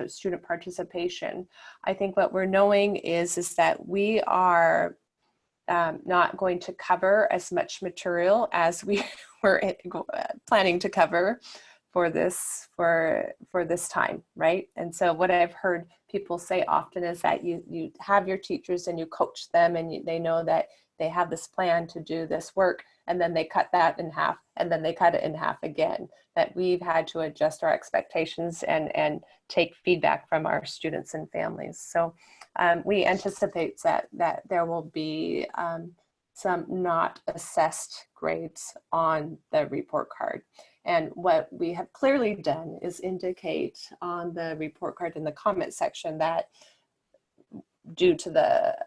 student participation. I think what we're knowing is that we are not going to cover as much material as we were planning to cover for this time, right? And so what I've heard people say often is that you have your teachers and you coach them, and they know that they have this plan to do this work, and then they cut that in half, and then they cut it in half again. That we've had to adjust our expectations and take feedback from our students and families. So we anticipate that there will be some not assessed grades on the report card. And what we have clearly done is indicate on the report card in the comment section that due to the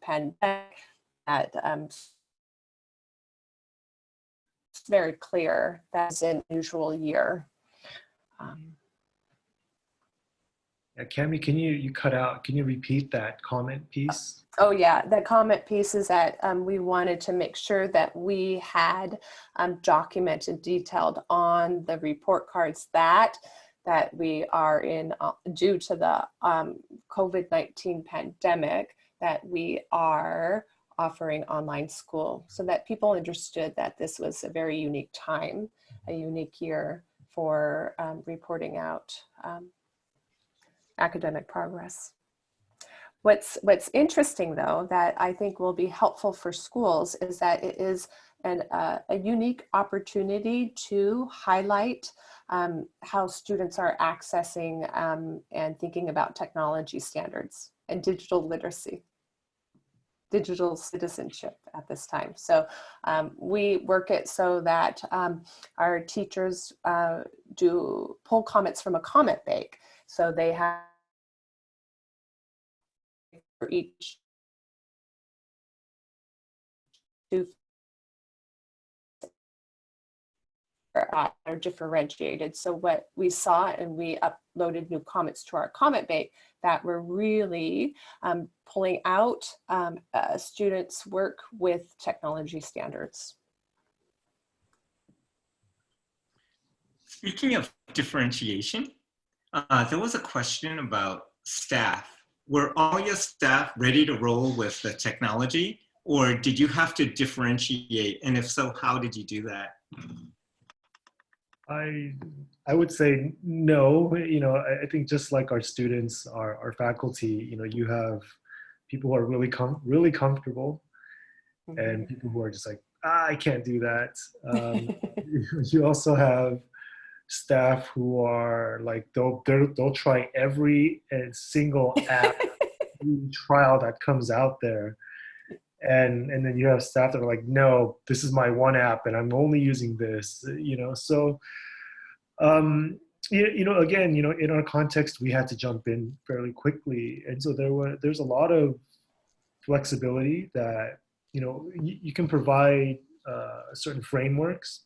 pandemic, that it's very clear that's an unusual year. Yeah, Cami, you cut out, can you repeat that comment piece? Oh yeah, the comment piece is that we wanted to make sure that we had documented, detailed on the report cards that we are in, due to the COVID-19 pandemic, that we are offering online school, so that people understood that this was a very unique time, a unique year for reporting out academic progress. What's interesting, though, that I think will be helpful for schools is that it is a unique opportunity to highlight how students are accessing and thinking about technology standards and digital literacy, digital citizenship at this time. So we work it so that our teachers do pull comments from a comment bank. So they have for each two are differentiated. So what we saw, and we uploaded new comments to our comment bank that were really pulling out students' work with technology standards. speaking of differentiation, there was a question about staff. Were all your staff ready to roll with the technology, or did you have to differentiate? And if so, how did you do that? I would say no. I think just like our students, our faculty, you have people who are really comfortable, and people who are just like, I can't do that. You also have staff who are like, they'll try every single app trial that comes out there. And then you have staff that are like, no, this is my one app and I'm only using this, so again, in our context, we had to jump in fairly quickly. And so there's a lot of flexibility that, you can provide certain frameworks,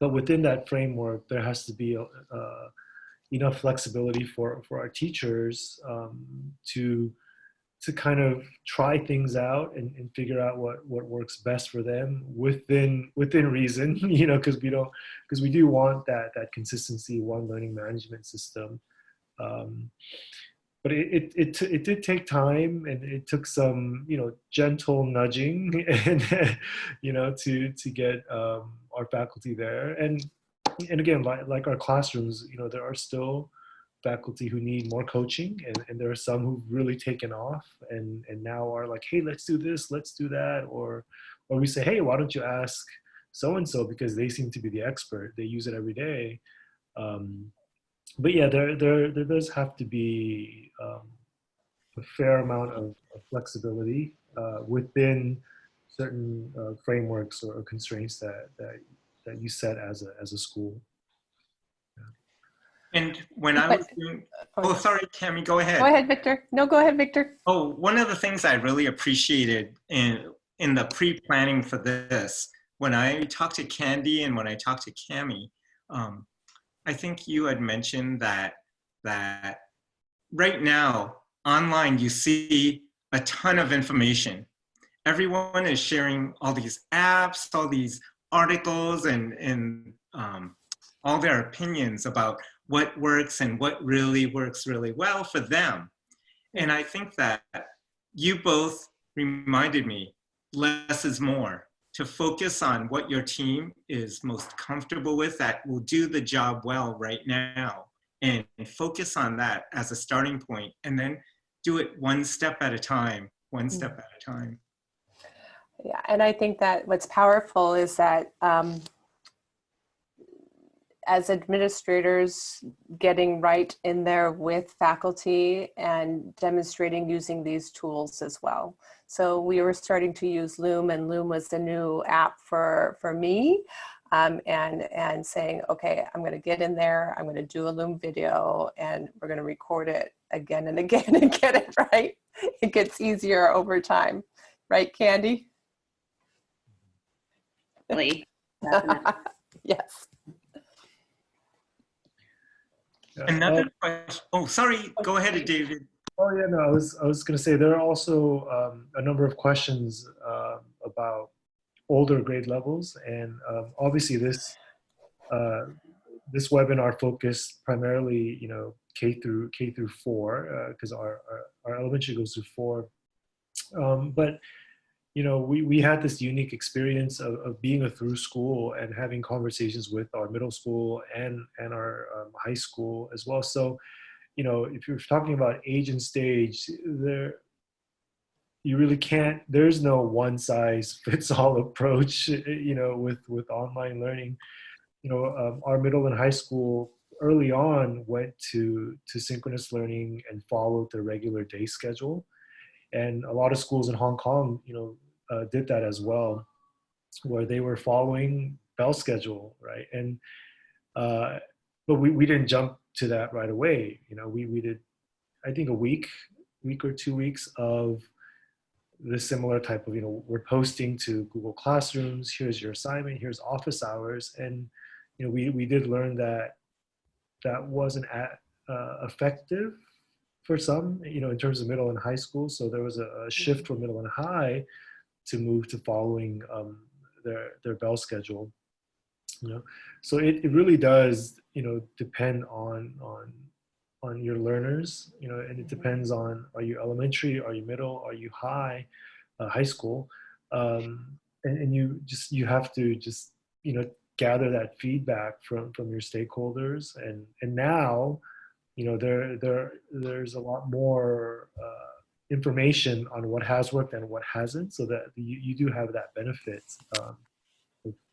but within that framework, there has to be enough flexibility for our teachers to to kind of try things out and figure out what works best for them within reason, you know, because we do want that consistency, one learning management system. But it did take time, and it took some, you know, gentle nudging and you know, to get our faculty there. And again, like our classrooms, you know, there are still faculty who need more coaching, and there are some who've really taken off and now are like, hey, let's do this, let's do that, or we say, hey, why don't you ask so and so, because they seem to be the expert, they use it every day. But yeah, there does have to be a fair amount of flexibility within certain frameworks or constraints that you set as a school. And when I was doing, oh, sorry, Cami, go ahead. Go ahead, Victor. No, go ahead, Victor. Oh, one of the things I really appreciated in the pre-planning for this, when I talked to Candy and when I talked to Cami, I think you had mentioned that right now, online, you see a ton of information. Everyone is sharing all these apps, all these articles, and all their opinions about what works and what really works really well for them. And I think that you both reminded me, less is more, to focus on what your team is most comfortable with, that will do the job well right now, and focus on that as a starting point, and then do it one step at a time, one step at a time. Yeah, and I think that what's powerful is that as administrators, getting right in there with faculty and demonstrating using these tools as well. So we were starting to use Loom, and Loom was the new app for me, and saying, okay, I'm going to get in there, I'm going to do a Loom video, and we're going to record it again and again and get it right. It gets easier over time. Right, Candy? Definitely. Yes. Another question. Oh, sorry. Go ahead, David. Oh yeah, no, I was going to say there are also a number of questions about older grade levels, and obviously this webinar focused primarily, you know, K through 4, because our elementary goes through 4. But you know, we had this unique experience of being a through school and having conversations with our middle school and our high school as well. So, you know, if you're talking about age and stage, you really can't, there's no one size fits all approach, you know, with online learning. You know, our middle and high school early on went to synchronous learning and followed the regular day schedule. And a lot of schools in Hong Kong, you know, did that as well, where they were following bell schedule, right? And but we didn't jump to that right away. You know, we did, I think, a week or 2 weeks of the similar type of, you know, we're posting to Google Classrooms, here's your assignment, here's office hours. And, you know, we did learn that wasn't effective for some, you know, in terms of middle and high school. So there was a shift from middle and high to move to following their bell schedule, you know. So it really does, you know, depend on your learners, you know, and it depends on, are you elementary, are you middle, are you high school, and you have to just, you know, gather that feedback from your stakeholders, and now, you know, there's a lot more information on what has worked and what hasn't, so that you do have that benefit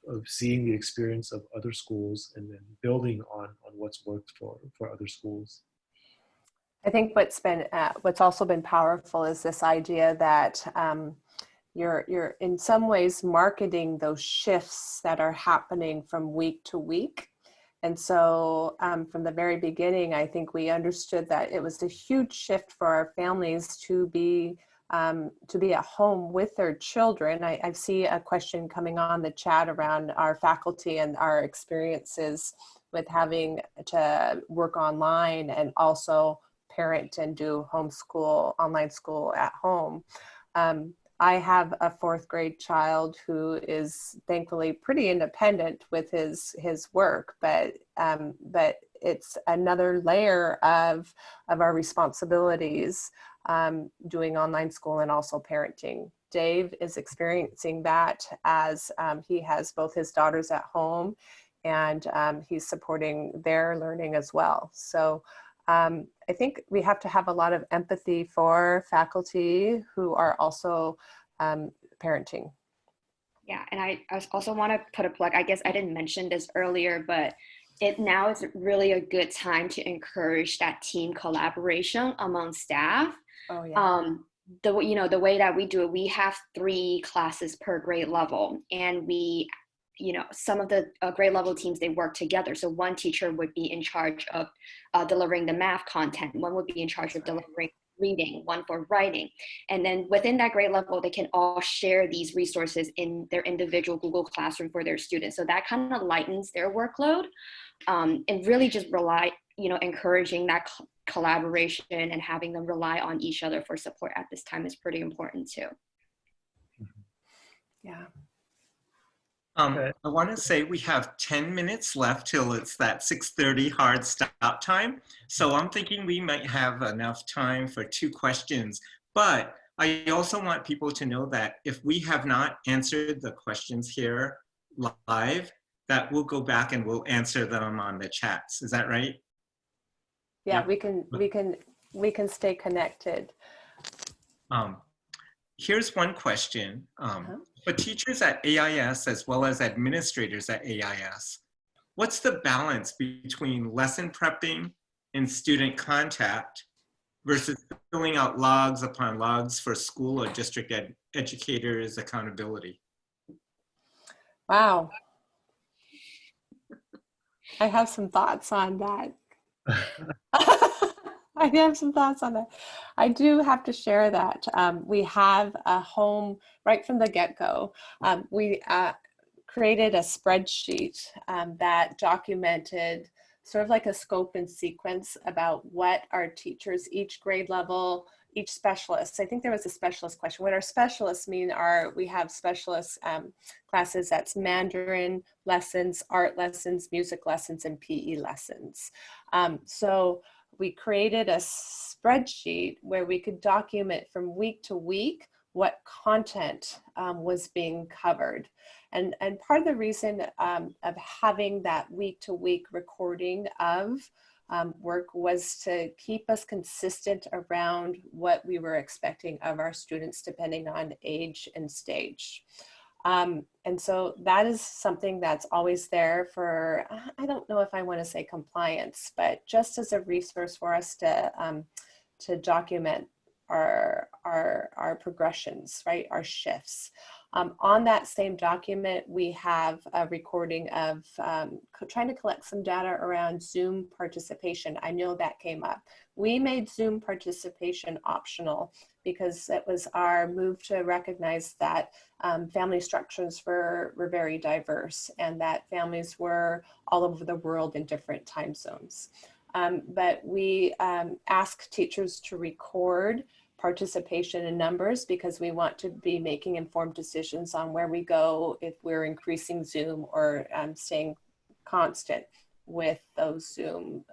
of seeing the experience of other schools and then building on what's worked for other schools. I think what's also been powerful is this idea that you're in some ways marketing those shifts that are happening from week to week. And so from the very beginning, I think we understood that it was a huge shift for our families to be at home with their children. I see a question coming on the chat around our faculty and our experiences with having to work online, and also parent and do homeschool, online school at home. I have a 4th grade child who is thankfully pretty independent with his work, but it's another layer of our responsibilities, doing online school and also parenting. Dave is experiencing that as he has both his daughters at home, and he's supporting their learning as well. So I think we have to have a lot of empathy for faculty who are also parenting. Yeah, and I also want to put a plug. I guess I didn't mention this earlier, but now is really a good time to encourage that team collaboration among staff. Oh yeah. The way that we do it, we have 3 classes per grade level, and we, some of the grade level teams, they work together. So one teacher would be in charge of delivering the math content, one would be in charge of delivering reading, one for writing, and then within that grade level, they can all share these resources in their individual Google Classroom for their students. So that kind of lightens their workload, and really just encouraging that collaboration and having them rely on each other for support at this time is pretty important too. Yeah. I want to say we have 10 minutes left till it's that 6:30 hard stop time. So I'm thinking we might have enough time for 2 questions. But I also want people to know that if we have not answered the questions here live, that we'll go back and we'll answer them on the chats. Is that right? Yeah, Yeah. we can stay connected. Here's one question. For teachers at AIS as well as administrators at AIS, what's the balance between lesson prepping and student contact versus filling out logs upon logs for school or district educators' accountability? Wow. I have some thoughts on that. I have some thoughts on that. I do have to share that we have a home right from the get-go. We created a spreadsheet that documented sort of like a scope and sequence about what our teachers, each grade level, each specialist. I think there was a specialist question. What our specialists mean are, we have specialist classes, that's Mandarin lessons, art lessons, music lessons, and PE lessons. So we created a spreadsheet where we could document from week to week what content was being covered. And part of the reason of having that week to week recording of work was to keep us consistent around what we were expecting of our students depending on age and stage. And so that is something that's always there for, I don't know if I want to say compliance, but just as a resource for us to document our progressions, right, our shifts. On that same document, we have a recording of trying to collect some data around Zoom participation. I know that came up. We made Zoom participation optional because it was our move to recognize that family structures were very diverse and that families were all over the world in different time zones. But we ask teachers to record participation in numbers because we want to be making informed decisions on where we go if we're increasing Zoom or staying constant with those Zoom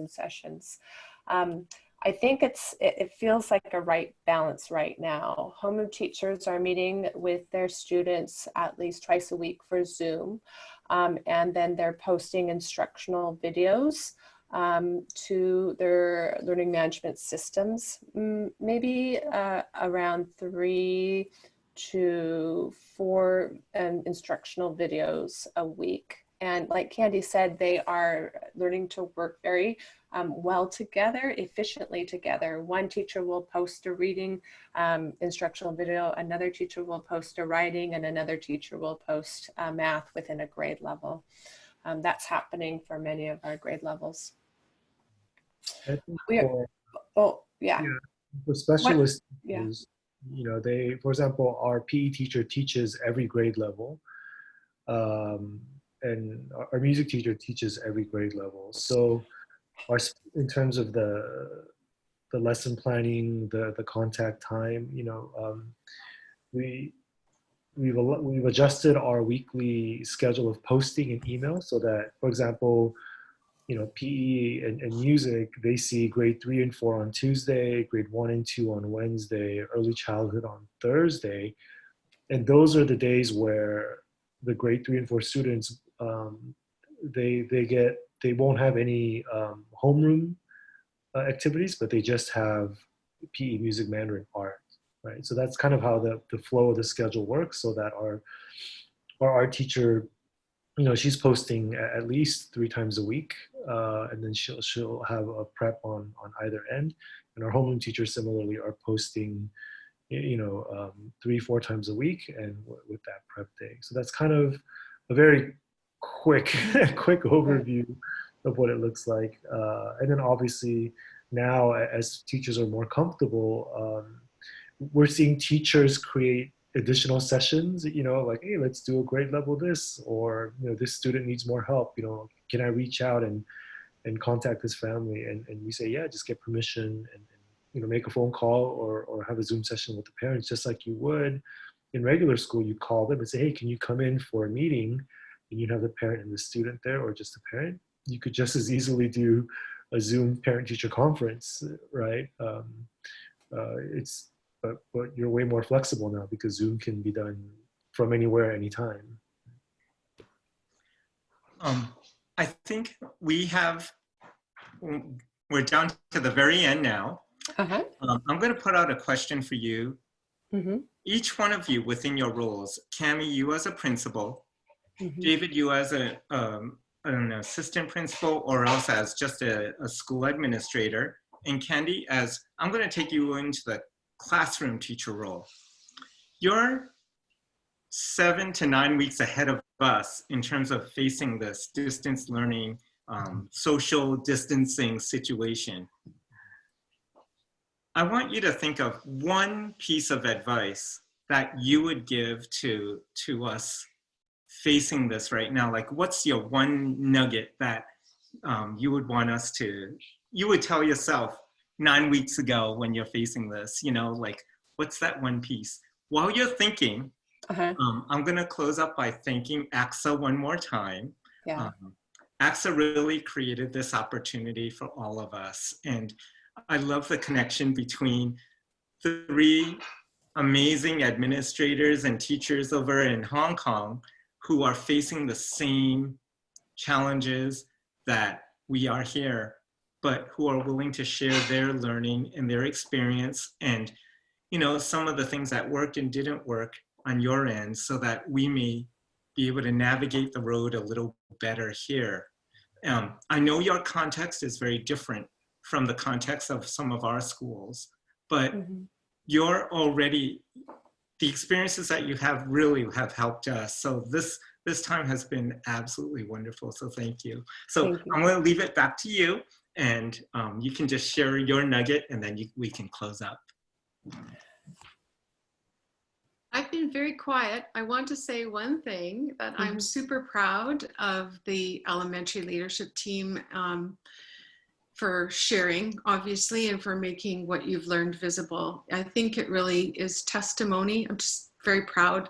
sessions. I think it feels like a right balance right now. Homeroom teachers are meeting with their students at least twice a week for Zoom, and then they're posting instructional videos to their learning management systems, maybe around 3 to 4 instructional videos a week. And like Candy said, they are learning to work very well together, efficiently together. One teacher will post a reading instructional video, another teacher will post a writing, and another teacher will post math within a grade level. That's happening for many of our grade levels. I think for specialist teachers, they, for example, our PE teacher teaches every grade level, and our music teacher teaches every grade level. So in terms of the lesson planning, the contact time. We've adjusted our weekly schedule of posting and email so that, for example, PE and music, they see grade 3 and 4 on Tuesday, grade 1 and 2 on Wednesday, early childhood on Thursday. And those are the days where the grade 3 and 4 students, they won't have any homeroom activities, but they just have PE, music, Mandarin, art, right? So that's kind of how the flow of the schedule works, so that our art teacher, she's posting at least 3 times a week, and then she'll have a prep on either end. And our homeroom teachers similarly are posting, 3-4 times a week, and with that prep day. So that's kind of a very quick overview of what it looks like. And then obviously now, as teachers are more comfortable, we're seeing teachers create additional sessions, like, hey, let's do a grade level this, or, this student needs more help, can I reach out and contact this family? And we say, yeah, just get permission and make a phone call or have a Zoom session with the parents, just like you would in regular school. You call them and say, hey, can you come in for a meeting? And you have the parent and the student there, or just the parent. You could just as easily do a Zoom parent-teacher conference, right? But you're way more flexible now because Zoom can be done from anywhere, anytime. I think we're down to the very end now. Uh-huh. I'm going to put out a question for you. Mm-hmm. Each one of you within your roles, Cami, you as a principal, Mm-hmm. David, you as an assistant principal, or else as just a school administrator, and Candy as, I'm going to take you into the classroom teacher role. You're 7 to 9 weeks ahead of us in terms of facing this distance learning, social distancing situation. I want you to think of one piece of advice that you would give to us facing this right now. Like, what's your one nugget that you would want us to, you would tell yourself 9 weeks ago when you're facing this, like, what's that one piece? While you're thinking, I'm going to close up by thanking ACSA one more time. Yeah. ACSA really created this opportunity for all of us. And I love the connection between 3 amazing administrators and teachers over in Hong Kong who are facing the same challenges that we are here, but who are willing to share their learning and their experience and, some of the things that worked and didn't work on your end, so that we may be able to navigate the road a little better here. I know your context is very different from the context of some of our schools, but you're already, the experiences that you have really have helped us. So this time has been absolutely wonderful. So thank you. So I'm going to leave it back to you, and you can just share your nugget, and then we can close up. I've been very quiet. I want to say one thing, that I'm super proud of the elementary leadership team for sharing, obviously, and for making what you've learned visible. I think it really is testimony. I'm just very proud.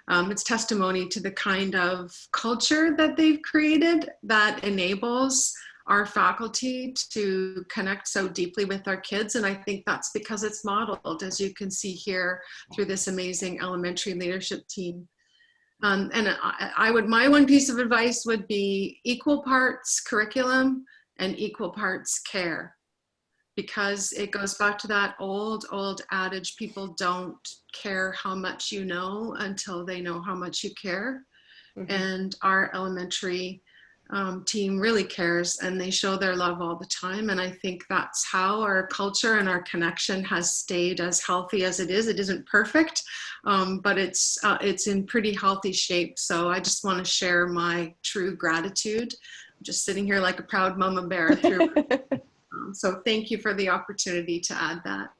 It's testimony to the kind of culture that they've created that enables our faculty to connect so deeply with our kids. And I think that's because it's modeled, as you can see here, through this amazing elementary leadership team. And my one piece of advice would be equal parts curriculum and equal parts care, because it goes back to that old adage, people don't care how much you know until they know how much you care. And our elementary team really cares, and they show their love all the time. And I think that's how our culture and our connection has stayed as healthy as it is. It isn't perfect, but it's in pretty healthy shape. So I just want to share my true gratitude. I'm just sitting here like a proud mama bear through. So thank you for the opportunity to add that.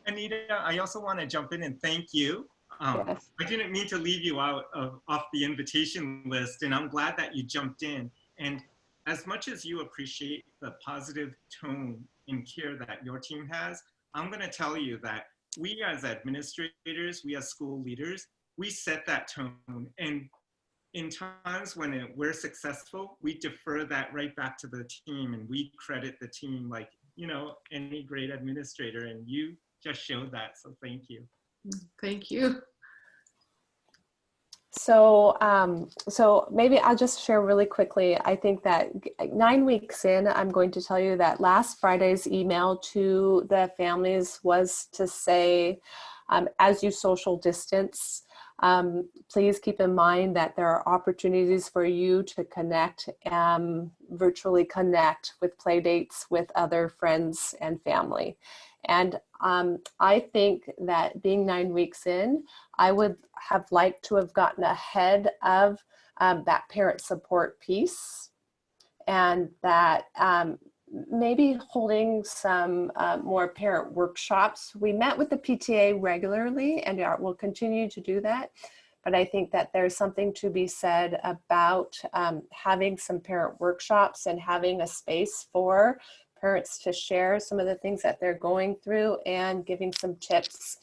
Anita, I also want to jump in and thank you. Yes. I didn't mean to leave you out off the invitation list, and I'm glad that you jumped in. And as much as you appreciate the positive tone and care that your team has, I'm going to tell you that we as administrators, we as school leaders, we set that tone. And in times when we're successful, we defer that right back to the team and we credit the team like, you know, any great administrator. And you just showed that. So thank you. Thank you. So, so maybe I'll just share really quickly. I think that 9 weeks in, I'm going to tell you that last Friday's email to the families was to say, as you social distance, please keep in mind that there are opportunities for you to connect, virtually connect with play dates with other friends and family. And I think that being 9 weeks in, I would have liked to have gotten ahead of that parent support piece, and that maybe holding some more parent workshops. We met with the PTA regularly and we'll continue to do that. But I think that there's something to be said about having some parent workshops and having a space for parents to share some of the things that they're going through and giving some tips.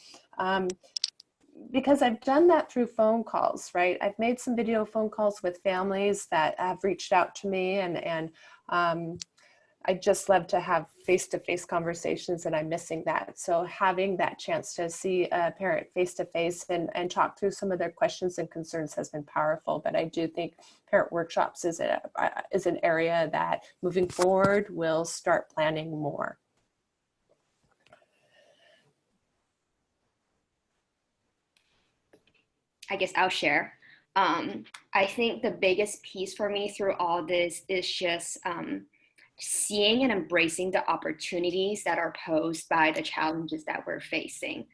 Because I've done that through phone calls, right? I've made some video phone calls with families that have reached out to me, and I just love to have face-to-face conversations, and I'm missing that. So having that chance to see a parent face-to-face and talk through some of their questions and concerns has been powerful. But I do think parent workshops is an area that moving forward we'll start planning more. I guess I'll share. I think the biggest piece for me through all this is just seeing and embracing the opportunities that are posed by the challenges that we're facing.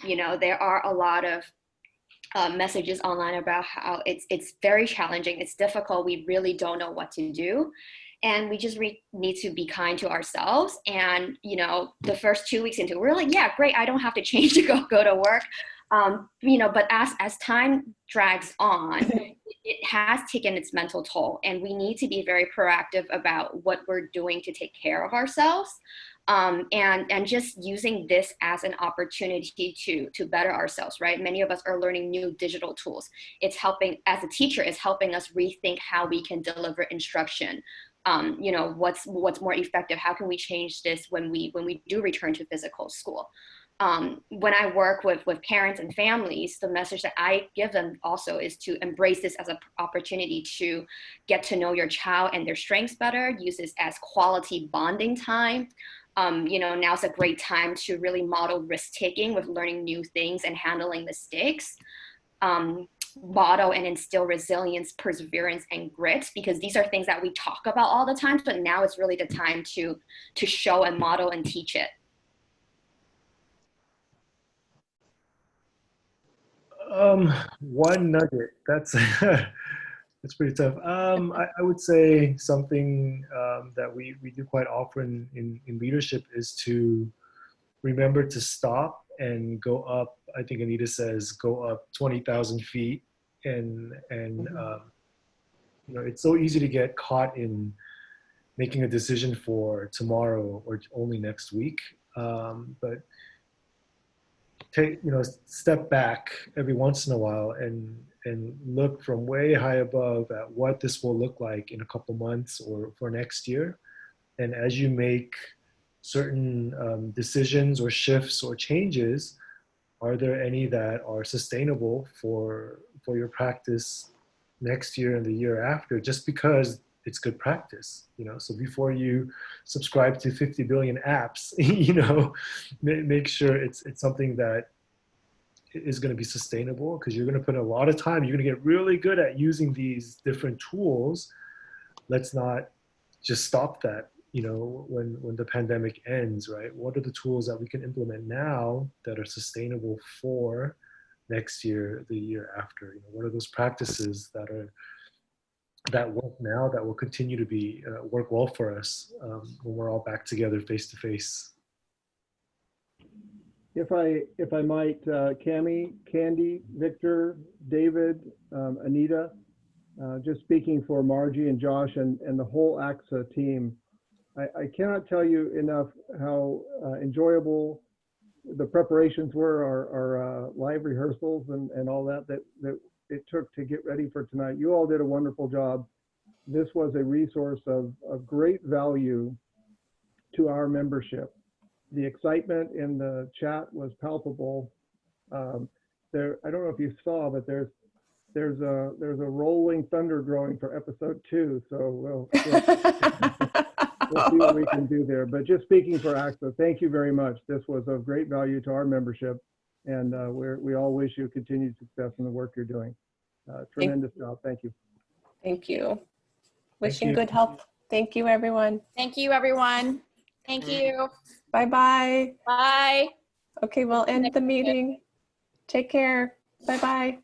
You know, there are a lot of messages online about how it's very challenging, it's difficult, we really don't know what to do. And we just need to be kind to ourselves. And, you know, the first 2 weeks into it, we're like, yeah, great, I don't have to change to go to work. You know, but as time drags on, it has taken its mental toll, and we need to be very proactive about what we're doing to take care of ourselves, and just using this as an opportunity to better ourselves, right? Many of us are learning new digital tools. It's helping, as a teacher, it's helping us rethink how we can deliver instruction. You know, what's more effective? How can we change this when we do return to physical school? When I work with parents and families, the message that I give them also is to embrace this as an opportunity to get to know your child and their strengths better, use this as quality bonding time. You know, now's a great time to really model risk-taking with learning new things and handling mistakes. Model and instill resilience, perseverance, and grit, because these are things that we talk about all the time, but now it's really the time to show and model and teach it. One nugget, that's that's pretty tough. I would say something that we do quite often in leadership is to remember to stop and go up. I think Anita says go up 20,000 feet, and you know, it's so easy to get caught in making a decision for tomorrow or only next week, but take, you know, step back every once in a while and look from way high above at what this will look like in a couple months or for next year. And as you make certain decisions or shifts or changes, are there any that are sustainable for your practice next year and the year after, just because it's good practice, you know? So before you subscribe to 50 billion apps, you know, make sure it's something that is going to be sustainable, because you're going to put a lot of time. You're going to get really good at using these different tools. Let's not just stop that, you know, when the pandemic ends, right? What are the tools that we can implement now that are sustainable for next year, the year after? You know, what are those practices that work now that will continue to be work well for us when we're all back together face to face? If I might, Cami, Candy, Victor, David, Anita, just speaking for Margie and Josh and the whole ACSA team, I cannot tell you enough how enjoyable the preparations were, our live rehearsals and all that it took to get ready for tonight. You all did a wonderful job. This was a resource of great value to our membership. The excitement in the chat was palpable. There, I don't know if you saw, but there's a rolling thunder growing for episode 2. So we'll see what we can do there. But just speaking for ACSA, thank you very much. This was of great value to our membership, and we all wish you continued success in the work you're doing. Tremendous job. Thank you. Thank you. Wishing good health. Thank you, everyone. Thank you, everyone. Thank you. Bye-bye. Bye. Okay, we'll end the meeting. Take care. Bye-bye.